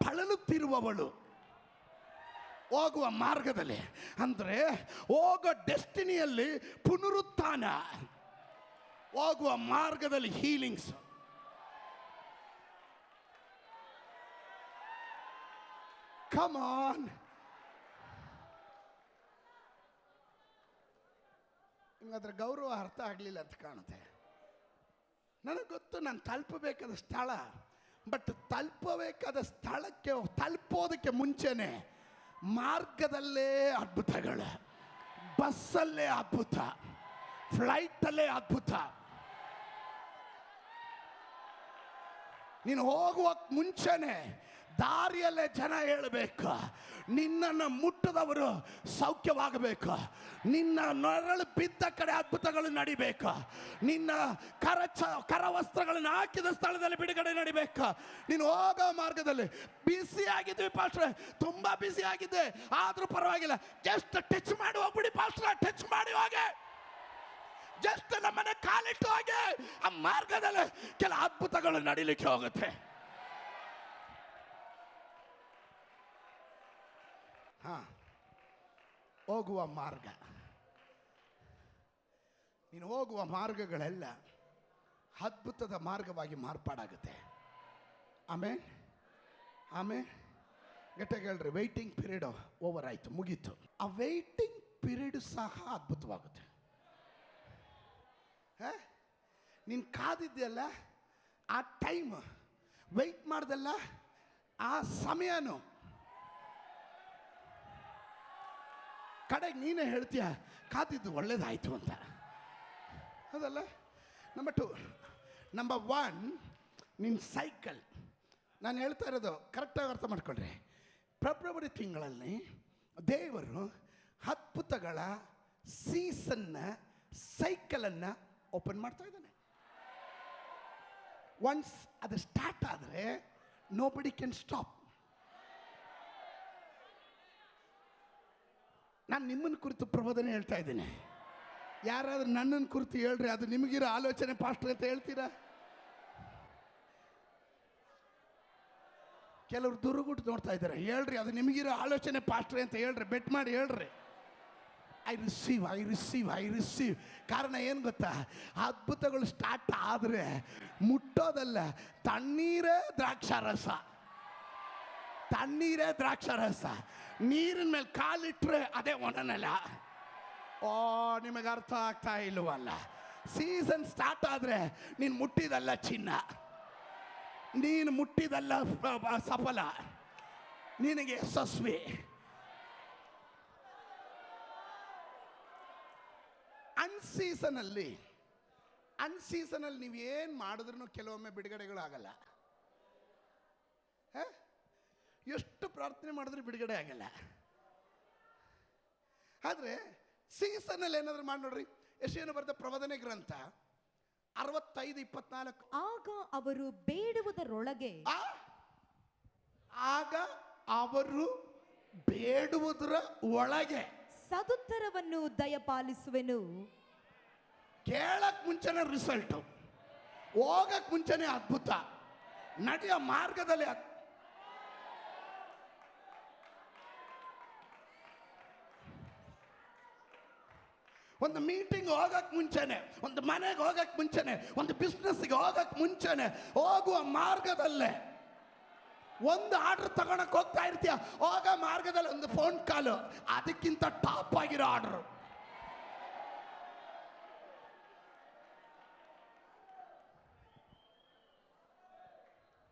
ಬಳಲುತ್ತಿರುವವಳು ಹೋಗುವ ಮಾರ್ಗದಲ್ಲಿ, ಅಂದ್ರೆ ಹೋಗೋ ಡೆಸ್ಟಿನಿಯಲ್ಲಿ ಪುನರುತ್ಥಾನ, ಹೋಗುವ ಮಾರ್ಗದಲ್ಲಿ ಹೀಲಿಂಗ್ಸ್. Come on. ನಿಮಗದ್ರ ಗೌರವ ಅರ್ಥ ಆಗಲಿಲ್ಲ ಅಂತ ಕಾಣುತ್ತೆ. ನನಗೆ ಗೊತ್ತು ನಾನು ತಲುಪಬೇಕಾದ ಸ್ಥಳ, ಬಟ್ ತಲುಪಬೇಕಾದ ಸ್ಥಳಕ್ಕೆ ತಲುಪೋದಕ್ಕೆ ಮುಂಚೆನೆ ಮಾರ್ಗದಲ್ಲೇ ಅದ್ಭುತಗಳು, ಬಸ್ಸಲ್ಲೇ ಅದ್ಭುತ, ಫ್ಲೈಟಲ್ಲೇ ಅದ್ಭುತ. ನೀನು ಹೋಗುವಕ್ಕೆ ಮುಂಚೆನೆ ದಾರಿಯಲ್ಲೇ ಜನ ಹೇಳಬೇಕು, ನಿನ್ನನ್ನು ಮುಟ್ಟದವರು ಸೌಖ್ಯವಾಗಬೇಕು, ನಿನ್ನ ನರಳು ಬಿದ್ದ ಕಡೆ ಅದ್ಭುತಗಳು ನಡಿಬೇಕು, ನಿನ್ನ ಕರವಸ್ತ್ರಗಳನ್ನು ಹಾಕಿದ ಸ್ಥಳದಲ್ಲಿ ಬಿಡುಗಡೆ ನಡಿಬೇಕು. ನೀನು ಹೋಗೋ ಮಾರ್ಗದಲ್ಲಿ ಬಿಸಿ ಆಗಿದ್ವಿ ಪಾಸ್ಟ್ರೆ, ತುಂಬಾ ಬಿಸಿ ಆಗಿದ್ದೆ, ಆದ್ರೂ ಪರವಾಗಿಲ್ಲ, ಜಸ್ಟ್ ಟಚ್ ಮಾಡಿ ಹೋಗ್ಬಿಡಿ ಪಾಸ್ಟ್ರೆ, ಟಚ್ ಮಾಡಿ ಹೋಗಿ, ಜಸ್ಟ್ ನಮ್ಮನೆ ಕಾಲಿಟ್ಟು ಹೋಗಿ, ಆ ಮಾರ್ಗದಲ್ಲಿ ಕೆಲ ಅದ್ಭುತಗಳು ನಡಿಲಿಕ್ಕೆ ಹೋಗುತ್ತೆ. ಹೋಗುವ ಮಾರ್ಗ, ನೀನು ಹೋಗುವ ಮಾರ್ಗಗಳೆಲ್ಲ ಅದ್ಭುತದ ಮಾರ್ಗವಾಗಿ ಮಾರ್ಪಾಡಾಗುತ್ತೆ. ಆಮೇಲೆ ಗಟ್ಟಿಯಾಗಿ ಹೇಳ್ರಿ, ವೆಯ್ಟಿಂಗ್ ಪೀರಿಯಡ್ ಓವರ್ ಆಯ್ತು, ಮುಗೀತು. ಆ ವೆಯ್ಟಿಂಗ್ ಪೀರಿಯಡ್ ಸಹ ಅದ್ಭುತವಾಗುತ್ತೆ. ನೀನು ಕಾದಿದ್ದೆಲ್ಲ ಆ ಟೈಮ್, ವೆಯ್ಟ್ ಮಾಡ್ದಲ್ಲ ಆ ಸಮಯನೂ ಕಡೆಗೆ ನೀನೇ ಹೇಳ್ತೀಯ ಕಾದಿದ್ದು ಒಳ್ಳೇದಾಯ್ತು ಅಂತ. ಅದಲ್ಲ. ನಂಬರ್ 1, ನಿನ್ನ ಸೈಕಲ್. ನಾನು ಹೇಳ್ತಾ ಇರೋದು ಕರೆಕ್ಟಾಗಿ ಅರ್ಥ ಮಾಡ್ಕೊಳ್ರಿ. ಫೆಬ್ರವರಿ ತಿಂಗಳಲ್ಲಿ ದೇವರು ಅದ್ಭುತಗಳ ಸೀಸನ್ನ, ಸೈಕಲನ್ನು ಓಪನ್ ಮಾಡ್ತಾ ಇದ್ದಾನೆ. ಒನ್ಸ್ ಅದು ಸ್ಟಾರ್ಟ್ ಆದರೆ ನೋಬಡಿ ಕ್ಯಾನ್ ಸ್ಟಾಪ್. ನಾನು ನಿಮ್ಮನ್ನು ಕುರಿತು ಪ್ರಬೋಧನೆ ಹೇಳ್ತಾ ಇದ್ದೀನಿ. ಯಾರಾದ್ರೂ ನನ್ನನ್ನು ಕುರಿತು ಹೇಳ್ರಿ, ಅದು ನಿಮಗಿರೋ ಆಲೋಚನೆ ಪಾಸ್ಟರ್ ಅಂತ ಹೇಳ್ತೀರಾ? ಕೆಲವರು ದುರುಗುಟ್ಟು ನೋಡ್ತಾ ಇದ್ದಾರೆ, ಹೇಳ್ರಿ ಅದು ನಿಮಗಿರೋ ಆಲೋಚನೆ ಪಾಸ್ಟರ್ ಅಂತ ಹೇಳ್ರಿ, ಬೆಟ್ ಮಾಡಿ ಹೇಳ್ರಿ. I receive. ಕಾರಣ ಏನು ಗೊತ್ತಾ? ಅದ್ಭುತಗಳು ಸ್ಟಾರ್ಟ್ ಆದರೆ ಮುಟ್ಟೋದಲ್ಲ, ತಣ್ಣೀರೇ ದ್ರಾಕ್ಷಾರಸ. ನೀರಿನ ಮೇಲೆ ಕಾಲಿಟ್ರೆ ಅದೇ ಒಣನೆಲ. ನಿಮಗೆ ಅರ್ಥ ಆಗ್ತಾ ಇಲ್ವಲ್ಲ? ಸೀಸನ್ ಸ್ಟಾರ್ಟ್ ಆದರೆ ನೀನು ಮುಟ್ಟಿದಲ್ಲ ಚಿನ್ನ, ನೀನು ಮುಟ್ಟಿದಲ್ಲ ಸಫಲ, ನಿನಗೆ ಯಶಸ್ವಿ. ಅನ್ಸೀಸನಲ್ಲಿ ನೀವು ಏನು ಮಾಡಿದ್ರೂ ಕೆಲವೊಮ್ಮೆ ಬಿಡುಗಡೆಗಳಾಗಲ್ಲ. ಎಷ್ಟು ಪ್ರಾರ್ಥನೆ ಮಾಡಿದ್ರೂ ಬಿಡುಗಡೆ ಆಗಲ್ಲ. ಆದರೆ ಸೀಸನಲ್ಲಿ ಏನಾದರೂ ಮಾಡಿ ನೋಡ್ರಿ. ಯೆಶಾಯನು ಬರೆದ ಪ್ರವಾದನೆ ಗ್ರಂಥ 65:24. ಆಗ ಅವರು ಬೇಡುವುದರೊಳಗೆ ಬೇಡುವುದರ ಒಳಗೆ ಸದುತ್ತರವನ್ನು ದಯಪಾಲಿಸುವೆನು. ಕೇಳಕ್ ಮುಂಚೆನೆ ರಿಸಲ್ಟ್, ಹೋಗಕ್ ಮುಂಚೆನೆ ಅದ್ಭುತ, ನಡೆಯೋ ಮಾರ್ಗದಲ್ಲಿ ಒಂದು ಮೀಟಿಂಗ್ ಹೋಗಕ್ ಮುಂಚೆನೆ, ಒಂದು ಮನೆಗೆ ಹೋಗಕ್ ಮುಂಚೆನೆ, ಒಂದು ಬಿಸ್ನೆಸ್ಗೆ ಹೋಗಕ್ ಮುಂಚೆನೆ, ಹೋಗುವ ಮಾರ್ಗದಲ್ಲೇ ಒಂದು ಆರ್ಡರ್ ತಗೊಳಕ್ ಹೋಗ್ತಾ ಇರ್ತೀಯ, ಹೋಗ ಮಾರ್ಗದಲ್ಲಿ ಒಂದು ಫೋನ್ ಕಾಲು, ಅದಕ್ಕಿಂತ ಟಾಪ್ ಆಗಿರೋ ಆರ್ಡರ್.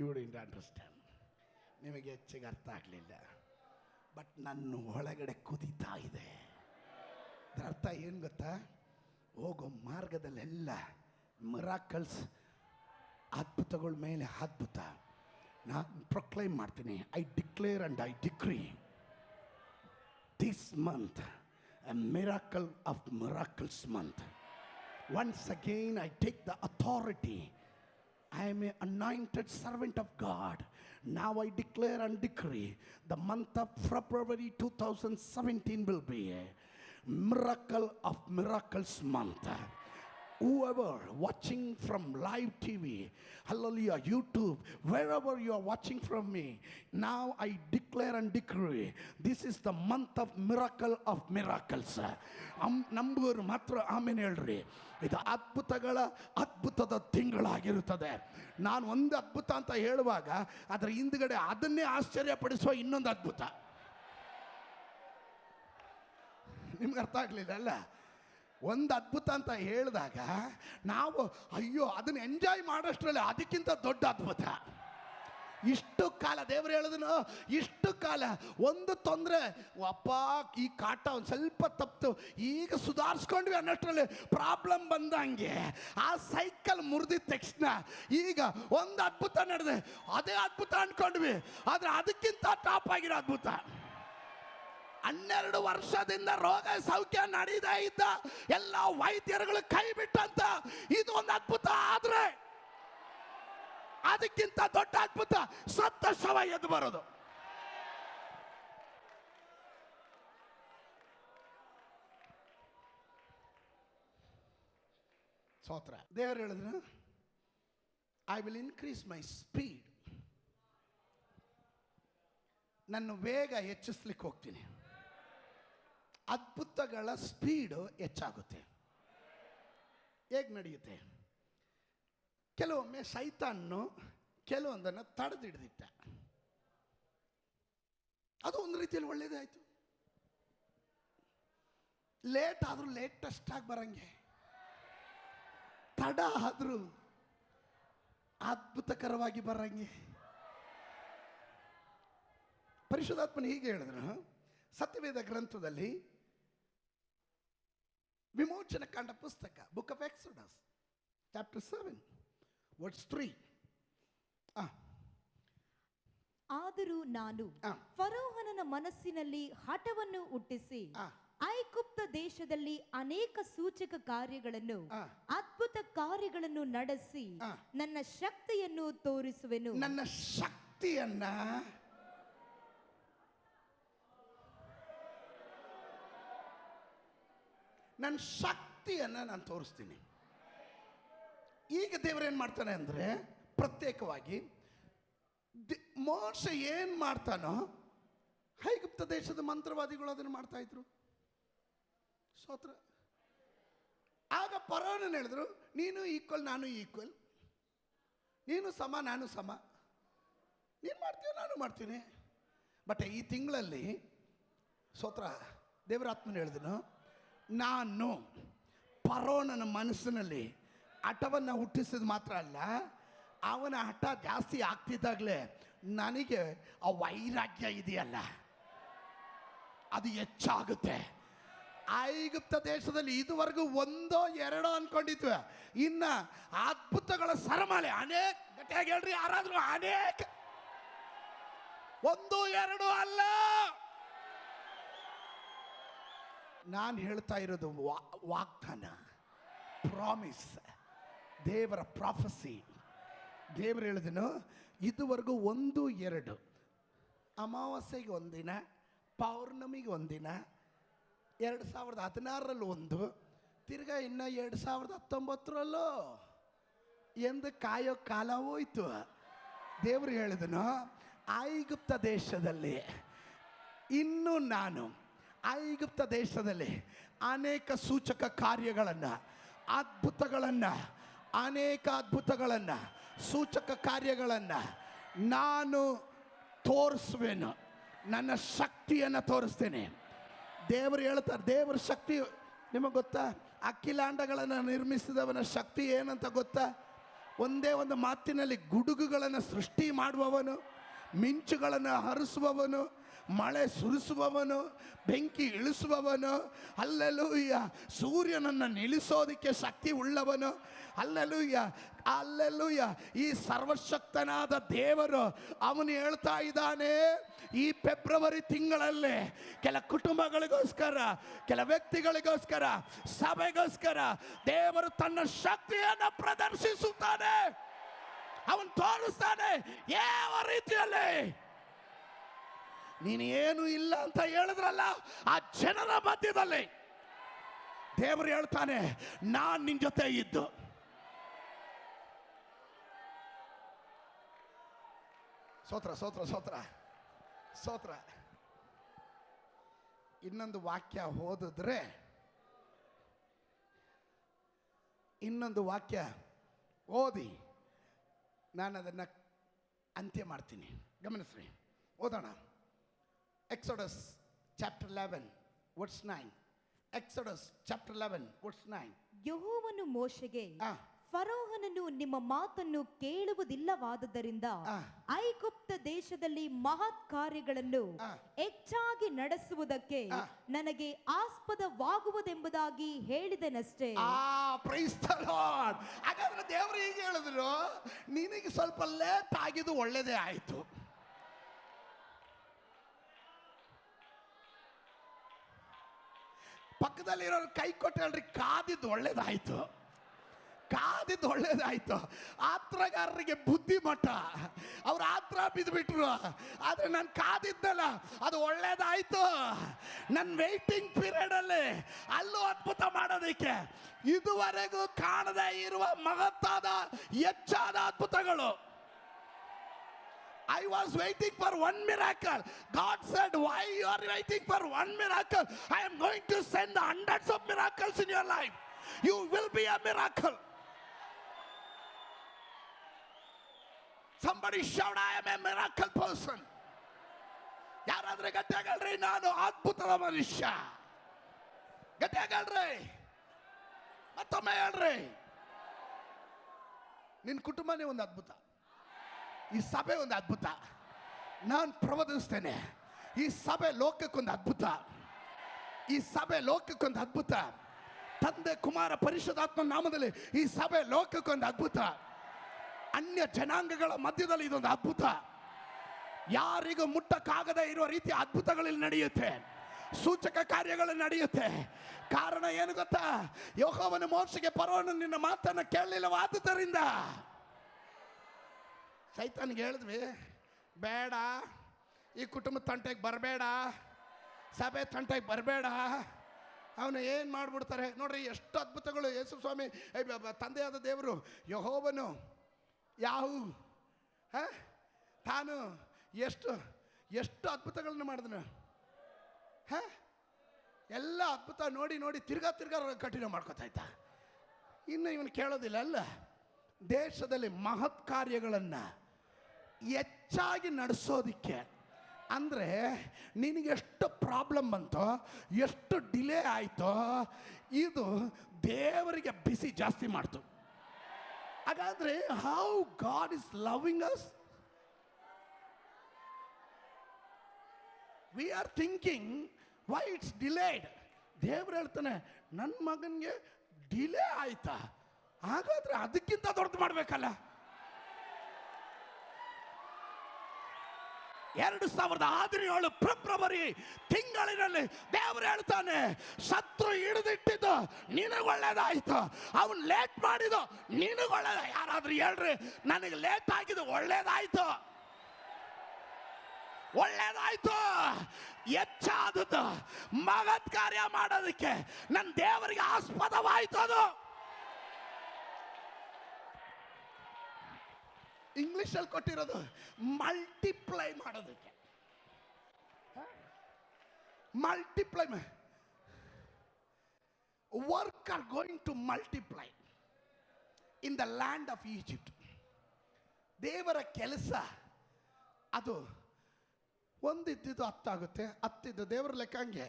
You didn't understand. ನಿಮಗೆ ಹೆಚ್ಚಿಗೆ ಅರ್ಥ ಆಗಲಿಲ್ಲ, ಬಟ್ ನನ್ನ ಒಳಗಡೆ ಕುದೀತಾ ಇದೆ. ಅದರ ಅರ್ಥ ಏನು ಗೊತ್ತಾ? ಹೋಗೋ ಮಾರ್ಗದಲ್ಲೆಲ್ಲ ಮಿರಾಕಲ್ಸ್, ಅದ್ಭುತಗಳ ಮೇಲೆ ಅದ್ಭುತ ನಾನು ಪ್ರೊಕ್ಲೈಮ್ ಮಾಡ್ತೀನಿ. I declare and I decree this month a miracle of miracles month. Once again I take the authority. I am an anointed servant of God. Now I declare and decree the month of February 2017 will be a miracle of miracles month. Whoever watching from live TV, hallelujah, YouTube, wherever you are watching from me, now I declare and decree this is the month of miracle of miracles. ನಂಬುವರು ಮಾತ್ರ ಆಮೇಲೆ ಹೇಳ್ರಿ. ಇದು ಅದ್ಭುತದ ತಿಂಗಳಾಗಿರುತ್ತದೆ. ನಾನು ಒಂದು ಅದ್ಭುತ ಅಂತ ಹೇಳುವಾಗ ಅದರ ಹಿಂದ್ಗಡೆ ಅದನ್ನೇ ಆಶ್ಚರ್ಯಪಡಿಸುವ ಇನ್ನೊಂದು ಅದ್ಭುತ. ನಿಮ್ಗೆ ಅರ್ಥ ಆಗ್ಲಿಲ್ಲ ಅಲ್ಲ? ಒಂದು ಅದ್ಭುತ ಅಂತ ಹೇಳಿದಾಗ ನಾವು ಅಯ್ಯೋ ಅದನ್ನ ಎಂಜಾಯ್ ಮಾಡೋಷ್ಟ್ರಲ್ಲಿ ಅದಕ್ಕಿಂತ ದೊಡ್ಡ ಅದ್ಭುತ. ಇಷ್ಟು ಕಾಲ ದೇವರು ಹೇಳಿದನು, ಇಷ್ಟು ಕಾಲ ಒಂದು ತೊಂದರೆ, ಅಪ್ಪ ಈ ಕಾಟ ಒಂದು ಸ್ವಲ್ಪ ತಪ್ಪಿತು, ಈಗ ಸುಧಾರಿಸ್ಕೊಂಡ್ವಿ ಅನ್ನೋಷ್ಟರಲ್ಲಿ ಪ್ರಾಬ್ಲಮ್ ಬಂದಂಗೆ ಆ ಸೈಕಲ್ ಮುರಿದಿದ ತಕ್ಷಣ ಈಗ ಒಂದು ಅದ್ಭುತ ನಡೆದೆ, ಅದೇ ಅದ್ಭುತ ಅನ್ಕೊಂಡ್ವಿ, ಆದರೆ ಅದಕ್ಕಿಂತ ಟಾಪ್ ಆಗಿರೋ ಅದ್ಭುತ. 12 ವರ್ಷದಿಂದ ರೋಗ ಸೌಖ್ಯ ನಡೀತಾ ಇದ್ದ ಎಲ್ಲ ವೈದ್ಯರುಗಳು ಕೈ ಬಿಟ್ಟಂತ ಇದು ಒಂದು ಅದ್ಭುತ. ಆದ್ರೆ ಅದಕ್ಕಿಂತ ದೊಡ್ಡ ಅದ್ಭುತ ಸತ್ತ ಶವ ಎದ್ದು ಬರೋದು. ಸ್ತೋತ್ರ. ದೇವರು ಹೇಳಿದ್ರು, I will increase my speed. ನನ್ನ ವೇಗ ಹೆಚ್ಚಿಸ್ಲಿಕ್ಕೆ ಹೋಗ್ತೀನಿ. ಅದ್ಭುತಗಳ ಸ್ಪೀಡು ಹೆಚ್ಚಾಗುತ್ತೆ. ಹೇಗೆ ನಡೆಯುತ್ತೆ? ಕೆಲವೊಮ್ಮೆ ಸೈತಾನ್ನು ಕೆಲವೊಂದನ್ನು ತಡೆದಿಡ್ದಿಟ್ಟ, ಅದು ಒಂದು ರೀತಿಯಲ್ಲಿ ಒಳ್ಳೇದಾಯ್ತು. ಲೇಟ್ ಆದರೂ ಲೇಟೆಸ್ಟ್ ಆಗಿ ಬರಂಗೆ, ತಡ ಆದರೂ ಅದ್ಭುತಕರವಾಗಿ ಬರಂಗೆ. ಪರಿಶುದ್ಧಾತ್ಮನ ಹೀಗೆ ಹೇಳಿದ್ರು ಸತ್ಯವೇದ ಗ್ರಂಥದಲ್ಲಿ, ವಿಮೋಚನ ಕಾಂಡ ಪುಸ್ತಕ, book of Exodus chapter 7 verse 3. ಆದರೂ ನಾನು ಫರೋಹನನ ಮನಸ್ಸಿನಲ್ಲಿ ಹಠವನ್ನು ಹುಟ್ಟಿಸಿ ಐಗುಪ್ತ ದೇಶದಲ್ಲಿ ಅನೇಕ ಸೂಚಕ ಕಾರ್ಯಗಳನ್ನು, ಅದ್ಭುತ ಕಾರ್ಯಗಳನ್ನು ನಡೆಸಿ ನನ್ನ ಶಕ್ತಿಯನ್ನು ತೋರಿಸುವೆನು. ನನ್ನ ಶಕ್ತಿಯನ್ನ ನಾನು ತೋರಿಸ್ತೀನಿ. ಈಗ ದೇವರೇನು ಮಾಡ್ತಾನೆ ಅಂದರೆ, ಪ್ರತ್ಯೇಕವಾಗಿ ಮೋಶೆ ಏನು ಮಾಡ್ತಾನೋ ಐಗುಪ್ತ ದೇಶದ ಮಂತ್ರವಾದಿಗಳು ಅದನ್ನು ಮಾಡ್ತಾ ಇದ್ರು. ಸ್ತೋತ್ರ. ಆಗ ಫರೋಹನ ಹೇಳಿದ್ರು, ನೀನು ಈಕ್ವಲ್, ನಾನು ಈಕ್ವಲ್, ನೀನು ಸಮ, ನಾನು ಸಮ, ನೀನು ಮಾಡ್ತೀಯ, ನಾನು ಮಾಡ್ತೀನಿ. ಬಟ್ ಈ ತಿಂಗಳಲ್ಲಿ ಸ್ತೋತ್ರ ದೇವರಾತ್ಮನ ಹೇಳಿದನು, ನಾನು ಫರೋಹನನ ಮನಸ್ಸಿನಲ್ಲಿ ಹಠವನ್ನು ಹುಟ್ಟಿಸಿದ ಮಾತ್ರ ಅಲ್ಲ, ಅವನ ಹಠ ಜಾಸ್ತಿ ಆಗ್ತಿದ್ದಾಗಲೇ ನನಗೆ ಆ ವೈರಾಗ್ಯ ಇದೆಯಲ್ಲ ಅದು ಹೆಚ್ಚಾಗುತ್ತೆ. ಐಗುಪ್ತ ದೇಶದಲ್ಲಿ ಇದುವರೆಗೂ ಒಂದೋ ಎರಡೋ ಅನ್ಕೊಂಡಿದ್ವಿ, ಇನ್ನ ಅದ್ಭುತಗಳ ಸರಮಾಲೆ ಅನೇಕ. ಗಟ್ಟಿಯಾಗಿ ಹೇಳ್ರಿ ಯಾರಾದ್ರೂ, ಅನೇಕ, ಒಂದು ಎರಡು ಅಲ್ಲ. ನಾನು ಹೇಳ್ತಾ ಇರೋದು ವಾಗ್ದಾನ, ಪ್ರಾಮಿಸ್, ದೇವರ ಪ್ರಾಫಸಿ. ದೇವರು ಹೇಳಿದನು ಇದುವರೆಗೂ ಒಂದು ಎರಡು, ಅಮಾವಾಸ್ಯೆಗೆ ಒಂದಿನ, ಪೌರ್ಣಮಿಗೆ ಒಂದಿನ, 2016ರಲ್ಲಿ ಒಂದು, ತಿರ್ಗಾ ಇನ್ನು 2019ರಲ್ಲೂ ಎಂದು ಕಾಯೋ ಕಾಲ ಹೋಯ್ತು. ದೇವರು ಹೇಳಿದನು ಐಗುಪ್ತ ದೇಶದಲ್ಲಿ ಇನ್ನು ನಾನು ಐಗುಪ್ತ ದೇಶದಲ್ಲಿ ಅನೇಕ ಸೂಚಕ ಕಾರ್ಯಗಳನ್ನು, ಅದ್ಭುತಗಳನ್ನು, ಅನೇಕ ಅದ್ಭುತಗಳನ್ನು, ಸೂಚಕ ಕಾರ್ಯಗಳನ್ನು ನಾನು ತೋರಿಸುವೆನು. ನನ್ನ ಶಕ್ತಿಯನ್ನು ತೋರಿಸ್ತೇನೆ. ದೇವರು ಹೇಳ್ತಾರೆ, ದೇವರ ಶಕ್ತಿ ನಿಮಗೆ ಗೊತ್ತಾ? ಅಖಿಲಾಂಡಗಳನ್ನು ನಿರ್ಮಿಸಿದವನ ಶಕ್ತಿ ಏನಂತ ಗೊತ್ತಾ? ಒಂದೇ ಒಂದು ಮಾತಿನಲ್ಲಿ ಗುಡುಗುಗಳನ್ನು ಸೃಷ್ಟಿ ಮಾಡುವವನು, ಮಿಂಚುಗಳನ್ನು ಹರಿಸುವವನು, ಮಳೆ ಸುರಿಸುವವನು, ಬೆಂಕಿ ಇಳಿಸುವವನು, ಅಲ್ಲೆಲೂಯ್ಯ, ಸೂರ್ಯನನ್ನು ನಿಲ್ಲಿಸೋದಕ್ಕೆ ಶಕ್ತಿ ಉಳ್ಳವನು, ಅಲ್ಲೆಲೂಯ್ಯ, ಅಲ್ಲೆಲೂಯ್ಯ. ಈ ಸರ್ವಶಕ್ತನಾದ ದೇವರು ಅವನು ಹೇಳ್ತಾ ಇದ್ದಾನೆ, ಈ ಫೆಬ್ರವರಿ ತಿಂಗಳಲ್ಲಿ ಕೆಲ ಕುಟುಂಬಗಳಿಗೋಸ್ಕರ, ಕೆಲ ವ್ಯಕ್ತಿಗಳಿಗೋಸ್ಕರ, ಸಭೆಗೋಸ್ಕರ ದೇವರು ತನ್ನ ಶಕ್ತಿಯನ್ನು ಪ್ರದರ್ಶಿಸುತ್ತಾನೆ. ಅವನು ತೋರಿಸ್ತಾನೆ ಯಾವ ರೀತಿಯಲ್ಲಿ. ನೀನು ಏನು ಇಲ್ಲ ಅಂತ ಹೇಳಿದ್ರಲ್ಲ, ಆ ಜನರ ಮಧ್ಯದಲ್ಲಿ ದೇವರು ಹೇಳ್ತಾನೆ, ನಾನು ನಿನ್ ಜೊತೆ ಇದ್ದು. ಸ್ತೋತ್ರ ಸ್ತೋತ್ರ ಸ್ತೋತ್ರ ಸ್ತೋತ್ರ. ಇನ್ನೊಂದು ವಾಕ್ಯ ಓದಿದ್ರೆ, ಇನ್ನೊಂದು ವಾಕ್ಯ ಓದಿ ನಾನು ಅದನ್ನು ಅಂತ್ಯ ಮಾಡ್ತೀನಿ. ಗಮನಿಸ್ರಿ, ಓದೋಣ. Exodus chapter 11 verse 9. Exodus chapter 11 verse 9. ಯೆಹೋವನು ಮೋಶೆಗೆ, ಫರೋಹನನು ನಿಮ್ಮ ಮಾತನ್ನು ಕೇಳುವುದಿಲ್ಲವಾದುದರಿಂದ ಐಗುಪ್ತ ದೇಶದಲ್ಲಿ ಮಹತ್ ಕಾರ್ಯಗಳನ್ನು ಹೆಚ್ಚಾಗಿ ನಡೆಸುವುದಕ್ಕೆ ನನಗೆ ಆಸ್ಪದವಾಗುವುದೆಂಬುದಾಗಿ ಹೇಳಿದನಷ್ಟೇ. Praise the Lord. ಹಾಗಾದ್ರೆ ದೇವರು ಹೀಗೆ ಹೇಳಿದ್ರು, ನಿನಗೆ ಸ್ವಲ್ಪ ಲೇಟ್ ಆಗಿದ್ದು ಒಳ್ಳೇದೇ ಆಯ್ತು. ಪಕ್ಕದಲ್ಲಿರೋರು ಕೈ ಕೊಟ್ಟು ಹೇಳ್ರಿ, ಕಾದಿದ್ದು ಒಳ್ಳೇದಾಯ್ತು, ಕಾದಿದ್ದು ಒಳ್ಳೇದಾಯ್ತು. ಆತ್ರಗಾರರಿಗೆ ಬುದ್ಧಿ ಮಟ್ಟ, ಅವ್ರು ಆತ್ರ ಬಿದ್ದುಬಿಟ್ರು. ಆದ್ರೆ ನಾನು ಕಾದಿದ್ದಲ್ಲ, ಅದು ಒಳ್ಳೇದಾಯ್ತು. ನನ್ನ ವೇಟಿಂಗ್ ಪೀರಿಯಡ್ ಅಲ್ಲಿ ಅಲ್ಲೂ ಅದ್ಭುತ ಮಾಡೋದಕ್ಕೆ ಇದುವರೆಗೂ ಕಾಣದೇ ಇರುವ ಮಹತ್ತಾದ ಹೆಚ್ಚಾದ ಅದ್ಭುತಗಳು. I was waiting for one miracle. God said, why you are waiting for one miracle? I am going to send hundreds of miracles in your life. You will be a miracle. Somebody shout, I am a miracle person. ಯಾರಾದ್ರೆ ಗಟ್ಟಿಯಾಗಲ್ರಿ, ನಾನು ಅದ್ಭುತದ ಮನುಷ್ಯ. ಗಟ್ಟಿಯಾಗಲ್ರಿ, ಮತ್ತೊಮ್ಮೆ ಹೇಳ್ರಿ. ನಿನ್ನ ಕುಟುಂಬನೇ ಒಂದು ಅದ್ಭುತ, ಈ ಸಭೆ ಒಂದು ಅದ್ಭುತ. ನಾನು ಪ್ರವದಿಸ್ತೇನೆ, ಈ ಸಭೆ ಲೋಕಕ್ಕೊಂದು ಅದ್ಭುತ, ಈ ಸಭೆ ಲೋಕಕ್ಕೊಂದು ಅದ್ಭುತ. ತಂದೆ ಕುಮಾರ ಪರಿಶುದ್ಧಾತ್ಮ ನಾಮದಲ್ಲಿ ಈ ಸಭೆ ಲೋಕಕ್ಕೊಂದು ಅದ್ಭುತ. ಅನ್ಯ ಜನಾಂಗಗಳ ಮಧ್ಯದಲ್ಲಿ ಇದೊಂದು ಅದ್ಭುತ. ಯಾರಿಗೂ ಮುಟ್ಟಕ್ಕಾಗದೇ ಇರುವ ರೀತಿಯ ಅದ್ಭುತಗಳಲ್ಲಿ ನಡೆಯುತ್ತೆ, ಸೂಚಕ ಕಾರ್ಯಗಳು ನಡೆಯುತ್ತೆ. ಕಾರಣ ಏನು ಗೊತ್ತಾ? ಯೆಹೋವನು ಮೋಶೆಗೆ, ಫರೋಹನು ನಿನ್ನ ಮಾತನ್ನು ಕೇಳಲಿಲ್ಲವಾದ್ದರಿಂದ ಸೈತಾನಿಗೆ ಹೇಳಿದ್ವಿ, ಬೇಡ, ಈ ಕುಟುಂಬ ತಂಟೆಗೆ ಬರಬೇಡ, ಸಭೆ ತಂಟೆಗೆ ಬರಬೇಡ. ಅವನು ಏನು ಮಾಡಿಬಿಡ್ತಾರೆ ನೋಡ್ರಿ. ಎಷ್ಟು ಅದ್ಭುತಗಳು ಯೇಸು ಸ್ವಾಮಿ, ತಂದೆಯಾದ ದೇವರು ಯೆಹೋವನು ಯಾವ ತಾನು ಎಷ್ಟು ಎಷ್ಟು ಅದ್ಭುತಗಳನ್ನು ಮಾಡಿದನು. ಎಲ್ಲ ಅದ್ಭುತ ನೋಡಿ ನೋಡಿ ತಿರ್ಗಾ ಕಠಿಣ ಮಾಡ್ಕೊತಾ ಇದ್ದ. ಇನ್ನು ಇವನು ಕೇಳೋದಿಲ್ಲ ಅಲ್ಲ. ದೇಶದಲ್ಲಿ ಮಹತ್ ಕಾರ್ಯಗಳನ್ನು ಹೆಚ್ಚಾಗಿ ನಡೆಸೋದಿಕ್ಕೆ, ಅಂದರೆ ನಿನಗೆ ಎಷ್ಟು ಪ್ರಾಬ್ಲಮ್ ಬಂತೋ, ಎಷ್ಟು ಡಿಲೇ ಆಯಿತೋ, ಇದು ದೇವರಿಗೆ ಬಿಸಿ ಜಾಸ್ತಿ ಮಾಡ್ತು. ಹಾಗಾದರೆ how god is loving us. We are thinking why it's delayed. ದೇವ್ರು ಹೇಳ್ತಾನೆ ನನ್ನ ಮಗನಿಗೆ ಡಿಲೇ ಆಯ್ತಾ, ಹಾಗಾದ್ರೆ ಅದಕ್ಕಿಂತ ದೊಡ್ಡದು ಮಾಡ್ಬೇಕಲ್ಲ. 2017 ಫೆಬ್ರವರಿ ತಿಂಗಳಿನಲ್ಲಿ ದೇವರು ಹೇಳ್ತಾನೆ, ಶತ್ರು ಹಿಡಿದಿಟ್ಟಿದ್ದು ನಿನಗೊಳ್ಳೇದಾಯ್ತು, ಅವನು ಲೇಟ್ ಮಾಡಿದ್ದು ನಿನಗೊಳ್ಳೇದ. ಯಾರಾದ್ರೂ ಹೇಳ್ರಿ, ನನಗೆ ಲೇಟ್ ಆಗಿದ್ದು ಒಳ್ಳೇದಾಯ್ತು, ಒಳ್ಳೇದಾಯ್ತು. ಹೆಚ್ಚಾದದ್ದು ಮಗತ್ ಕಾರ್ಯ ಮಾಡೋದಕ್ಕೆ ನನ್ನ ದೇವರಿಗೆ ಆಸ್ಪದವಾಯ್ತು. ಅದು ಇಂಗ್ಲಿಷಲ್ಲಿ ಕೊಟ್ಟಿರೋದು ಮಲ್ಟಿಪ್ಲೈ ಮಾಡೋದಕ್ಕೆ. Multiply, work are going to multiply in the land of Egypt. ದೇವರ ಕೆಲಸ ಅದು ಒಂದಿದ್ದು 10 ಆಗುತ್ತೆ, 10 ದೇವರ ಲೆಕ್ಕ ಹಂಗೆ.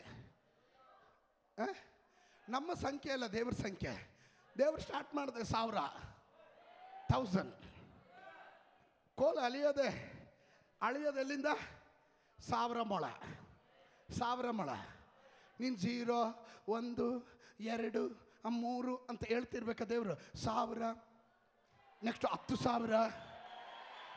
ನಮ್ಮ ಸಂಖ್ಯೆ ಅಲ್ಲ ದೇವ್ರ ಸಂಖ್ಯೆ. ದೇವರು ಸ್ಟಾರ್ಟ್ ಮಾಡಿದೆ 1000 ಕೋಲ ಅಳಿಯೋದೆಲ್ಲಿಂದ 1000 ಮೊಳ. 1000 ಮೊಳ. ನೀನು 0, 1, 2, 3 ಅಂತ ಹೇಳ್ತಿರ್ಬೇಕಾ ದೇವರು? 1000, ನೆಕ್ಸ್ಟ್ 10,000,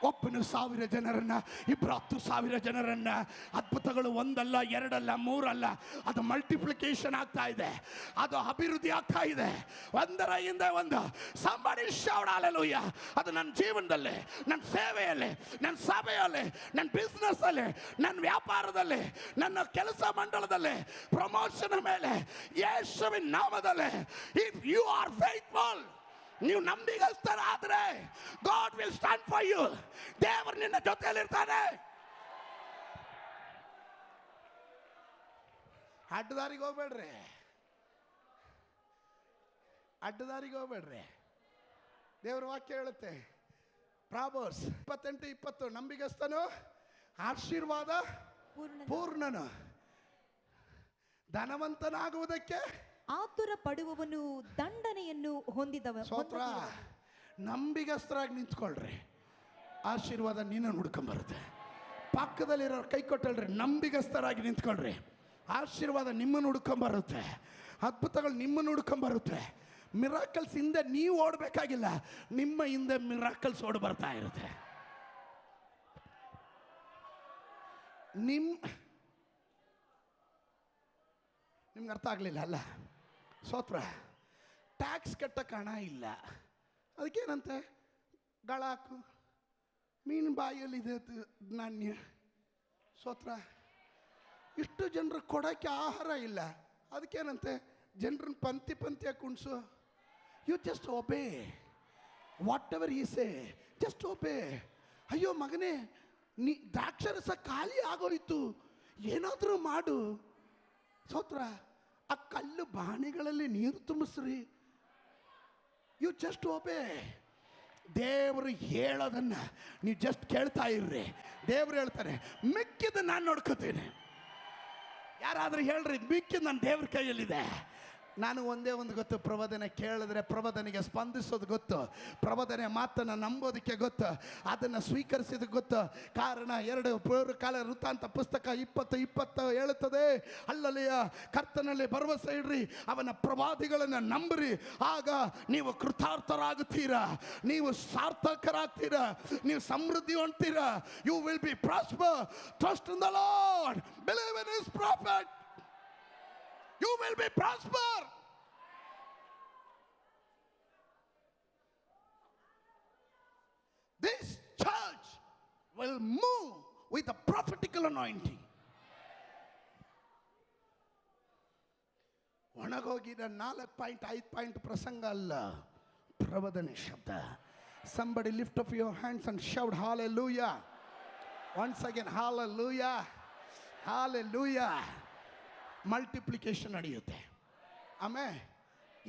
ಒಬ್ಬನು 1000 ಜನರನ್ನ, ಇಬ್ಬರು 10,000 ಜನರನ್ನ. ಅದ್ಭುತಗಳು ಒಂದಲ್ಲ, ಎರಡಲ್ಲ, ಮೂರಲ್ಲ, ಅದು ಮಲ್ಟಿಪ್ಲಿಕೇಶನ್ ಆಗ್ತಾ ಇದೆ, ಅದು ಅಭಿವೃದ್ಧಿ ಆಗ್ತಾ ಇದೆ, ಒಂದರ ಹಿಂದೆ ಒಂದು. somebody shout hallelujah. ಅದು ನನ್ನ ಜೀವನದಲ್ಲಿ, ನನ್ನ ಸೇವೆಯಲ್ಲಿ, ನನ್ನ ಸಭೆಯಲ್ಲಿ, ನನ್ನ ಬಿಸ್ನೆಸ್ ಅಲ್ಲಿ, ನನ್ನ ವ್ಯಾಪಾರದಲ್ಲಿ, ನನ್ನ ಕೆಲಸ ಮಂಡಲದಲ್ಲಿ, ಪ್ರಮೋಷನ್ ಮೇಲೆ ಯೇಸುವಿನ ನಾಮದಲ್ಲಿ. ಇಫ್ ಯು ಆರ್ ಫೇತ್ಫುಲ್, ನೀವು ನಂಬಿಗಸ್ತರಾದ್ರೆ God will stand for you. ದೇವರು ನಿನ್ನ ಜೊತೆಯಲ್ಲಿರ್ತಾನೆ. ಅಡ್ಡದಾರಿಗೆ ಹೋಗ್ಬೇಡ್ರಿ, ಅಡ್ಡದಾರಿಗೆ ಹೋಗ್ಬೇಡ್ರಿ. ದೇವರ ವಾಕ್ಯ ಹೇಳುತ್ತೆ, ಪ್ರಾವರ್ಬ್ಸ್ 28:20, ನಂಬಿಗಸ್ತನು ಆಶೀರ್ವಾದ ಪೂರ್ಣನು, ಧನವಂತನಾಗುವುದಕ್ಕೆ ಆತುರ ಪಡುವವನು ದಂಡನೆಯನ್ನು ಹೊಂದಿದವ. ಸ್ತೋತ್ರ. ನಂಬಿಗಸ್ತರಾಗಿ ನಿಂತ್ಕೊಳ್ರಿ, ಆಶೀರ್ವಾದ ನೀನು ಹುಡ್ಕೊಂಬರುತ್ತೆ. ಪಕ್ಕದಲ್ಲಿರೋ ಕೈ ಕೊಟ್ಟಲ್ರಿ, ನಂಬಿಗಸ್ತರಾಗಿ ನಿಂತ್ಕೊಳ್ರಿ, ಆಶೀರ್ವಾದ ನಿಮ್ಮನ್ನು ಹುಡ್ಕೊಂಬರುತ್ತೆ, ಅದ್ಭುತಗಳು ನಿಮ್ಮನ್ನು ಹುಡ್ಕೊಂಬರುತ್ತೆ. ಮಿರಾಕಲ್ಸ್ ಹಿಂದೆ ನೀವು ಓಡಬೇಕಾಗಿಲ್ಲ, ನಿಮ್ಮ ಹಿಂದೆ ಮಿರಾಕಲ್ಸ್ ಓಡಿ ಬರ್ತಾ ಇರುತ್ತೆ. ನಿಮ್ಗೆ ಅರ್ಥ ಆಗಲಿಲ್ಲ ಅಲ್ಲ? ಸ್ತೋತ್ರ. ಟ್ಯಾಕ್ಸ್ ಕಟ್ಟಕ್ಕೆ ಹಣ ಇಲ್ಲ, ಅದಕ್ಕೇನಂತೆ ಗಳ ಹಾಕು, ಮೀನು ಬಾಯಲ್ಲಿದೆ ನಾಣ್ಯ. ಸ್ತೋತ್ರ. ಇಷ್ಟು ಜನರು ಕೊಡೋಕ್ಕೆ ಆಹಾರ ಇಲ್ಲ, ಅದಕ್ಕೇನಂತೆ ಜನರನ್ನ ಪಂಕ್ತಿಯಾಗಿ ಕುಣಿಸು. You just obey whatever I say, just ಒಬೇ. ಅಯ್ಯೋ ಮಗನೇ, ದ್ರಾಕ್ಷರಸ ಖಾಲಿ ಆಗೋಯ್ತು, ಏನಾದರೂ ಮಾಡು. ಸ್ತೋತ್ರ. ಆ ಕಲ್ಲು ಬಾಣೆಗಳಲ್ಲಿ ನೀರು ತುಂಬಿಸ್ರಿ. You just ಒಬೇ. ದೇವರು ಹೇಳೋದನ್ನ ನೀವು ಜಸ್ಟ್ ಕೇಳ್ತಾ ಇರ್ರಿ. ದೇವರು ಹೇಳ್ತಾರೆ, ಮಿಕ್ಕಿದ ನಾನು ನೋಡ್ಕೋತೀನಿ. ಯಾರಾದ್ರೂ ಹೇಳ್ರಿ, ಮಿಕ್ಕಿದ ನನ್ನ ದೇವ್ರ ಕೈಯಲ್ಲಿದೆ. ನಾನು ಒಂದೇ ಒಂದು ಗೊತ್ತು, ಪ್ರಬೋಧನೆ ಕೇಳಿದ್ರೆ ಪ್ರಬೋಧನೆಗೆ ಸ್ಪಂದಿಸೋದು ಗೊತ್ತು, ಪ್ರಬೋಧನೆ ಮಾತನ್ನು ನಂಬೋದಕ್ಕೆ ಗೊತ್ತು, ಅದನ್ನು ಸ್ವೀಕರಿಸೋದಕ್ಕೆ ಗೊತ್ತು. ಕಾರಣ 2 ಪೂರ್ವಕಾಲ ವೃತ್ತಾಂತ ಪುಸ್ತಕ 20:20 ಹೇಳುತ್ತದೆ, ಅಲ್ಲಲ್ಲಿಯ ಕರ್ತನಲ್ಲಿ ಭರವಸೆ ಇಡ್ರಿ, ಅವನ ಪ್ರವಾದಿಗಳನ್ನು ನಂಬ್ರಿ, ಆಗ ನೀವು ಕೃತಾರ್ಥರಾಗುತ್ತೀರಾ, ನೀವು ಸಾರ್ಥಕರಾಗ್ತೀರಾ, ನೀವು ಸಮೃದ್ಧಿ ಹೊಂದ್ತೀರಾ. You will be prosper. Trust in the Lord, believe in his prophet. You will be prosper. This church will move with a prophetical anointing. ಒಣಗೋಗಿದ 4.5 ಪ್ರಸಂಗ ಅಲ್ಲ, ಪ್ರಬೋಧನೆ ಶಬ್ದ. Somebody lift up your hands and shout hallelujah. Once again, hallelujah, hallelujah. Multiplication ನಡೆಯುತ್ತೆ. ಆಮೇಲೆ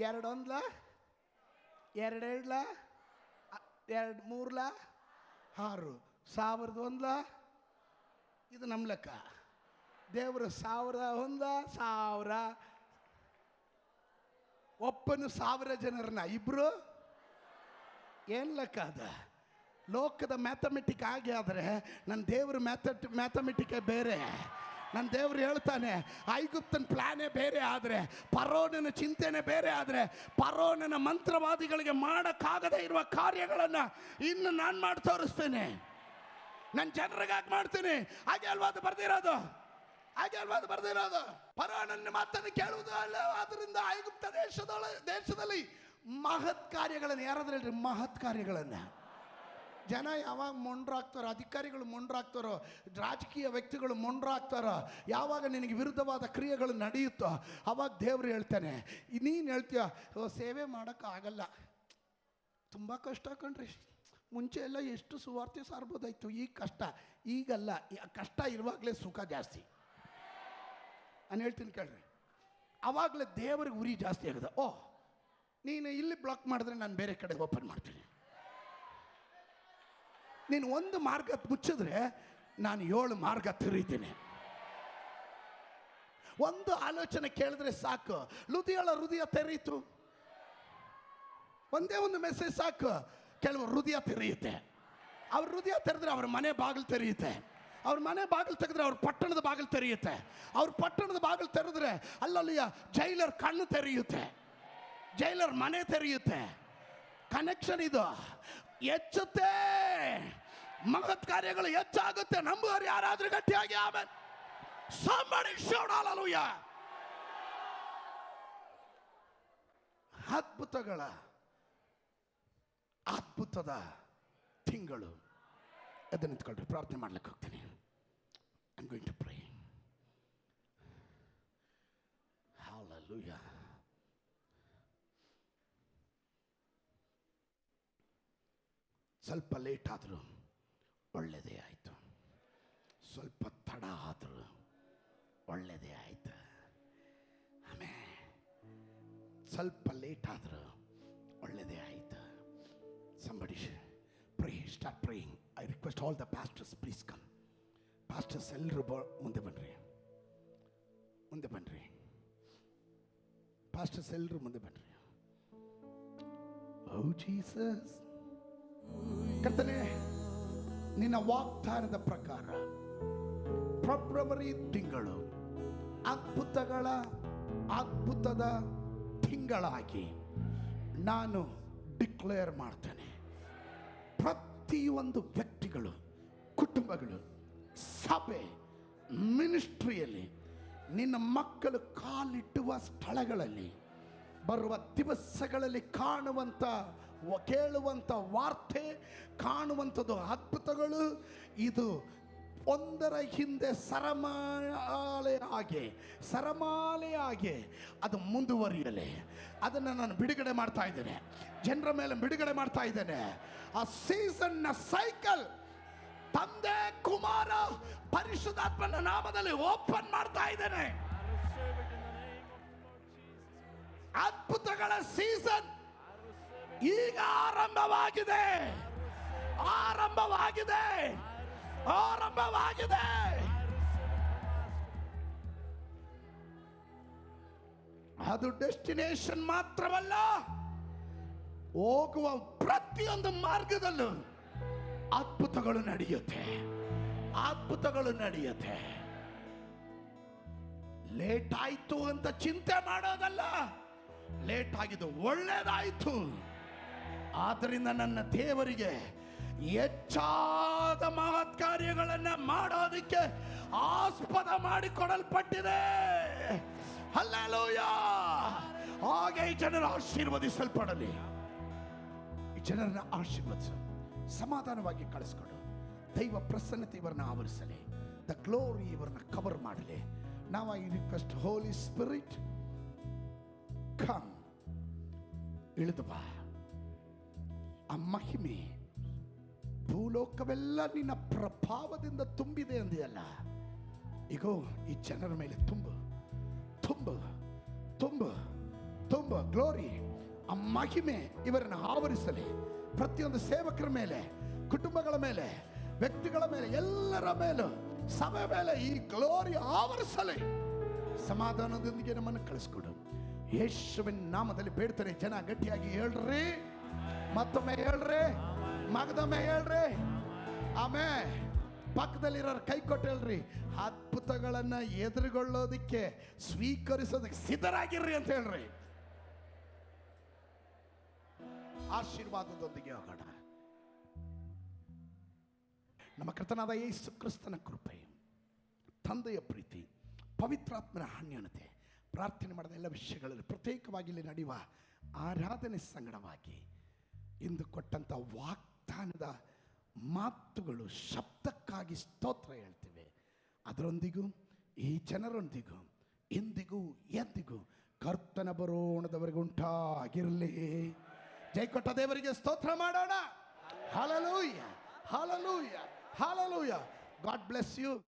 2 1 2 2 2 3 6 1001. ಇದು ನಮ್ಮ ಲೆಕ್ಕ. ದೇವರು 1001 ಒಬ್ಬನು 1000 ಜನರನ್ನ, ಇಬ್ರು ಏನು ಲೆಕ್ಕ ಅದ? ಲೋಕದ ಮ್ಯಾಥಮೆಟಿಕ್ ಆಗಿ ಆದರೆ ನನ್ನ ದೇವರ ಮ್ಯಾಥಮೆಟಿಕೇ ಬೇರೆ. ನನ್ನ ದೇವರು ಹೇಳ್ತಾನೆ, ಐಗುಪ್ತನ ಪ್ಲಾನೇ ಬೇರೆ ಆದರೆ, ಫರೋನನ ಚಿಂತೆನೆ ಬೇರೆ ಆದರೆ, ಫರೋನನ ಮಂತ್ರವಾದಿಗಳಿಗೆ ಮಾಡೋಕ್ಕಾಗದೇ ಇರುವ ಕಾರ್ಯಗಳನ್ನು ಇನ್ನು ನಾನು ಮಾಡಿ ತೋರಿಸ್ತೇನೆ. ನನ್ನ ಜನರಿಗಾಗಿ ಮಾಡ್ತೀನಿ. ಹಾಗೆ ಅಲ್ವಾ ಅದು ಬರ್ದಿರೋದು? ಹಾಗೆ ಅಲ್ವಾ ಅದು ಬರ್ದಿರೋದು? ಫರೋನನ ಮಾತನ್ನು ಕೇಳುವುದು ಅಲ್ಲ. ಆದ್ದರಿಂದ ಐಗುಪ್ತ ದೇಶದಲ್ಲಿ ಮಹತ್ ಕಾರ್ಯಗಳನ್ನು, ಯಾರಾದ್ರೂ ಹೇಳ್ರಿ ಮಹತ್ ಕಾರ್ಯಗಳನ್ನು. ಜನ ಯಾವಾಗ ಮೊಂಡ್ರಾಗ್ತಾರೋ, ಅಧಿಕಾರಿಗಳು ಮೊಂಡ್ರಾಗ್ತಾರೋ, ರಾಜಕೀಯ ವ್ಯಕ್ತಿಗಳು ಮೊಂಡ್ರಾಗ್ತಾರೋ, ಯಾವಾಗ ನಿನಗೆ ವಿರುದ್ಧವಾದ ಕ್ರಿಯೆಗಳು ನಡೆಯುತ್ತೋ ಅವಾಗ ದೇವರು ಹೇಳ್ತಾನೆ, ನೀನು ಹೇಳ್ತೀಯ ಸೇವೆ ಮಾಡೋಕ್ಕಾಗಲ್ಲ, ತುಂಬ ಕಷ್ಟ ಕಣ್ರಿ, ಮುಂಚೆ ಎಲ್ಲ ಎಷ್ಟು ಸುವಾರ್ತೆ ಸಾರ್ಬೋದಾಯ್ತು, ಈಗ ಕಷ್ಟ. ಈಗಲ್ಲ, ಕಷ್ಟ ಇರುವಾಗಲೇ ಸುಖ ಜಾಸ್ತಿ. ನಾನು ಹೇಳ್ತೀನಿ ಕೇಳ್ರಿ, ಆವಾಗಲೇ ದೇವರಿಗೆ ಉರಿ ಜಾಸ್ತಿ ಆಗಿದೆ. ಓ, ನೀನು ಇಲ್ಲಿ ಬ್ಲಾಕ್ ಮಾಡಿದ್ರೆ ನಾನು ಬೇರೆ ಕಡೆ ಓಪನ್ ಮಾಡ್ತೀನಿ. ನೀನು ಒಂದು ಮಾರ್ಗ ಮುಚ್ಚಿದ್ರೆ ನಾನು 7 ಮಾರ್ಗ ತೆರೀತೀನಿ. ಒಂದು ಆಲೋಚನೆ ಕೇಳಿದ್ರೆ ಸಾಕು, ಲುದಿಯಳ ಹೃದಯ ತೆರೀತು. ಒಂದೇ ಒಂದು ಮೆಸೇಜ್ ಸಾಕು, ಕೆಲವು ಹೃದಯ ತೆರೆಯುತ್ತೆ. ಅವ್ರ ಹೃದಯ ತೆರೆದ್ರೆ ಅವ್ರ ಮನೆ ಬಾಗಿಲು ತೆರೆಯುತ್ತೆ. ಅವ್ರ ಮನೆ ಬಾಗಿಲು ತೆಗೆದ್ರೆ ಅವ್ರ ಪಟ್ಟಣದ ಬಾಗಿಲು ತೆರೆಯುತ್ತೆ. ಅವ್ರ ಪಟ್ಟಣದ ಬಾಗಿಲು ತೆರೆದ್ರೆ ಅಲ್ಲಲ್ಲಿಯ ಜೈಲರ್ ಕಣ್ಣು ತೆರೆಯುತ್ತೆ, ಜೈಲರ್ ಮನೆ ತೆರೆಯುತ್ತೆ. ಕನೆಕ್ಷನ್ ಇದು ಹೆಚ್ಚುತ್ತೆ, ಮಹತ್ ಕಾರ್ಯಗಳು ಹೆಚ್ಚಾಗುತ್ತೆ. ನಂಬುವವರು ಯಾರಾದ್ರೂ ಗಟ್ಟಿಯಾಗಿ ಆಮೆನ್. Somebody shout hallelujah. ಅದ್ಭುತದ ತಿಂಗಳು. ಎದ್ದು ನಿಂತ್ಕೊಳ್ರಿ, ಪ್ರಾರ್ಥನೆ ಮಾಡ್ಲಿಕ್ಕೆ ಹೋಗ್ತೀನಿ. I'm going to pray. Hallelujah. ಸ್ವಲ್ಪ ಲೇಟ್ ಆದರೂ ಒಳ್ಳೆಯದೇ ಆಯಿತು, ಸ್ವಲ್ಪ ತಡ ಆದರೂ ಒಳ್ಳೆಯದೇ ಆಯಿತು. ಆಮೇಲೆ ಸ್ವಲ್ಪ ಲೇಟ್ ಆದರೂ ಒಳ್ಳೆಯದೇ ಆಯಿತು. Somebody pray, start praying. I request all the pastors, please come. Pastors ಎಲ್ಲರೂ ಮುಂದೆ ಬನ್ನಿರಿ, ಮುಂದೆ ಬನ್ನಿರಿ. ಪಾಸ್ಟರ್ಸ್ ಎಲ್ಲರೂ ಮುಂದೆ ಬನ್ನಿರಿ. ಓ ಜೀಸಸ್, ಕರ್ತನೇ, ನಿನ್ನ ವಾಗ್ದಾನದ ಪ್ರಕಾರ ಫೆಬ್ರವರಿ ತಿಂಗಳು ಅದ್ಭುತದ ತಿಂಗಳಾಗಿ ನಾನು ಡಿಕ್ಲೇರ್ ಮಾಡ್ತೇನೆ. ಪ್ರತಿಯೊಂದು ವ್ಯಕ್ತಿಗಳು, ಕುಟುಂಬಗಳು, ಸಭೆ, ಮಿನಿಸ್ಟ್ರಿಯಲ್ಲಿ, ನಿನ್ನ ಮಕ್ಕಳು ಕಾಲಿಟ್ಟುವ ಸ್ಥಳಗಳಲ್ಲಿ, ಬರುವ ದಿವಸಗಳಲ್ಲಿ ಕಾಣುವಂಥ, ಕೇಳುವಂಥ ವಾರ್ತೆ, ಕಾಣುವಂಥದ್ದು ಅದ್ಭುತಗಳು, ಇದು ಒಂದರ ಹಿಂದೆ ಸರಮಾಲೆಯಾಗಿ ಅದು ಮುಂದುವರಿಯಲಿ. ಅದನ್ನು ನಾನು ಬಿಡುಗಡೆ ಮಾಡ್ತಾ ಇದ್ದೇನೆ, ಜನರ ಮೇಲೆ ಬಿಡುಗಡೆ ಮಾಡ್ತಾ ಇದ್ದೇನೆ. ಆ ಸೀಸನ್ನ ಸೈಕಲ್ ತಂದೆ, ಕುಮಾರ, ಪರಿಶುದ್ಧಾತ್ಮನ ನಾಮದಲ್ಲಿ ಓಪನ್ ಮಾಡ್ತಾ ಇದ್ದೇನೆ. ಅದ್ಭುತಗಳ ಸೀಸನ್ ಈಗ ಆರಂಭವಾಗಿದೆ. ಅದು ಡೆಸ್ಟಿನೇಷನ್ ಮಾತ್ರವಲ್ಲ, ಹೋಗುವ ಪ್ರತಿಯೊಂದು ಮಾರ್ಗದಲ್ಲೂ ಅದ್ಭುತಗಳು ನಡೆಯುತ್ತೆ. ಲೇಟ್ ಆಯ್ತು ಅಂತ ಚಿಂತೆ ಮಾಡೋದಲ್ಲ, ಲೇಟ್ ಆಗಿದ್ದು ಒಳ್ಳೇದಾಯ್ತು. ಆದ್ದರಿಂದ ನನ್ನ ದೇವರಿಗೆ ಹೆಚ್ಚಾದ ಮಹತ್ ಕಾರ್ಯಗಳನ್ನು ಮಾಡೋದಕ್ಕೆ ಆಸ್ಪದ ಮಾಡಿಕೊಡಲ್ಪಟ್ಟಿದೆ. ಹಲ್ಲೆಲೂಯಾ. ಹಾಗೆ ಈ ಜನರು ಆಶೀರ್ವದಿಸಲ್ಪಡಲಿ. ಈ ಜನರನ್ನ ಆಶೀರ್ವದಿಸು, ಸಮಾಧಾನವಾಗಿ ಕಳಿಸ್ಕೊಡು. ದೈವ ಪ್ರಸನ್ನತೆ ಇವರನ್ನ ಆವರಿಸಲಿ. ದ ಗ್ಲೋರಿ ಇವರನ್ನ ಕವರ್ ಮಾಡಲಿ. Now I request Holy Spirit, come. ಇಳಿದು ಬಾ. ಆ ಮಹಿಮೆ ಭೂಲೋಕವೆಲ್ಲ ನಿನ್ನ ಪ್ರಭಾವದಿಂದ ತುಂಬಿದೆ ಅಂದೆಯಲ್ಲ, ಈಗೋ ಈ ಜನರ ಮೇಲೆ ತುಂಬು ಗ್ಲೋರಿ. ಆ ಮಹಿಮೆ ಇವರನ್ನು ಆವರಿಸಲಿ. ಪ್ರತಿಯೊಂದು ಸೇವಕರ ಮೇಲೆ, ಕುಟುಂಬಗಳ ಮೇಲೆ, ವ್ಯಕ್ತಿಗಳ ಮೇಲೆ, ಎಲ್ಲರ ಮೇಲೂ, ಸಭೆ ಮೇಲೆ ಈ ಗ್ಲೋರಿ ಆವರಿಸಲಿ. ಸಮಾಧಾನದೊಂದಿಗೆ ನಮ್ಮನ್ನು ಕಳಿಸ್ಕೊಡು. ಯೇಸುವಿನ ನಾಮದಲ್ಲಿ ಬೇಡ್ತಾರೆ. ಜನ ಗಟ್ಟಿಯಾಗಿ ಹೇಳ್ರಿ, ಮತ್ತೊಮ್ಮೆ ಹೇಳ್ರಿ, ಮಗದೊಮ್ಮೆ ಹೇಳ್ರಿ. ಆಮೇಲೆ ಪಕ್ಕದಲ್ಲಿರೋರು ಕೈ ಕೊಟ್ಟಲ್ರಿ, ಅದ್ಭುತಗಳನ್ನ ಎದುರುಗೊಳ್ಳೋದಿಕ್ಕೆ ಸ್ವೀಕರಿಸೋದಕ್ಕೆ ಸಿದ್ಧರಾಗಿರ್ರಿ ಅಂತ ಹೇಳ್ರಿ. ಆಶೀರ್ವಾದದೊಂದಿಗೆ ಹೋಗೋಣ. ನಮ್ಮ ಕರ್ತನಾದ ಯೇಸು ಕ್ರಿಸ್ತನ ಕೃಪೆ, ತಂದೆಯ ಪ್ರೀತಿ, ಪವಿತ್ರಾತ್ಮನ ಅನ್ಯೋನ್ಯತೆ, ಪ್ರಾರ್ಥನೆ ಮಾಡಿದ ಎಲ್ಲ ವಿಷಯಗಳಲ್ಲಿ ಪ್ರತ್ಯೇಕವಾಗಿ ಇಲ್ಲಿ ನಡೆಯುವ ಆರಾಧನೆ ಸಂಗಡವಾಗಿ ಇಂದು ಕೊಟ್ಟಂಥ ವಾಗ್ದಾನದ ಮಾತುಗಳು ಶಬ್ದಕ್ಕಾಗಿ ಸ್ತೋತ್ರ ಹೇಳ್ತೇವೆ. ಅದರೊಂದಿಗೂ ಈ ಜನರೊಂದಿಗೂ ಎಂದಿಗೂ ಎಂದಿಗೂ ಕರ್ತನ ಬರೋಣದವರೆಗೂ ಉಂಟಾಗಿರಲಿ. ಜೈ ಕೊಟ್ಟ ದೇವರಿಗೆ ಸ್ತೋತ್ರ ಮಾಡೋಣ. Hallelujah, hallelujah, hallelujah. God bless you.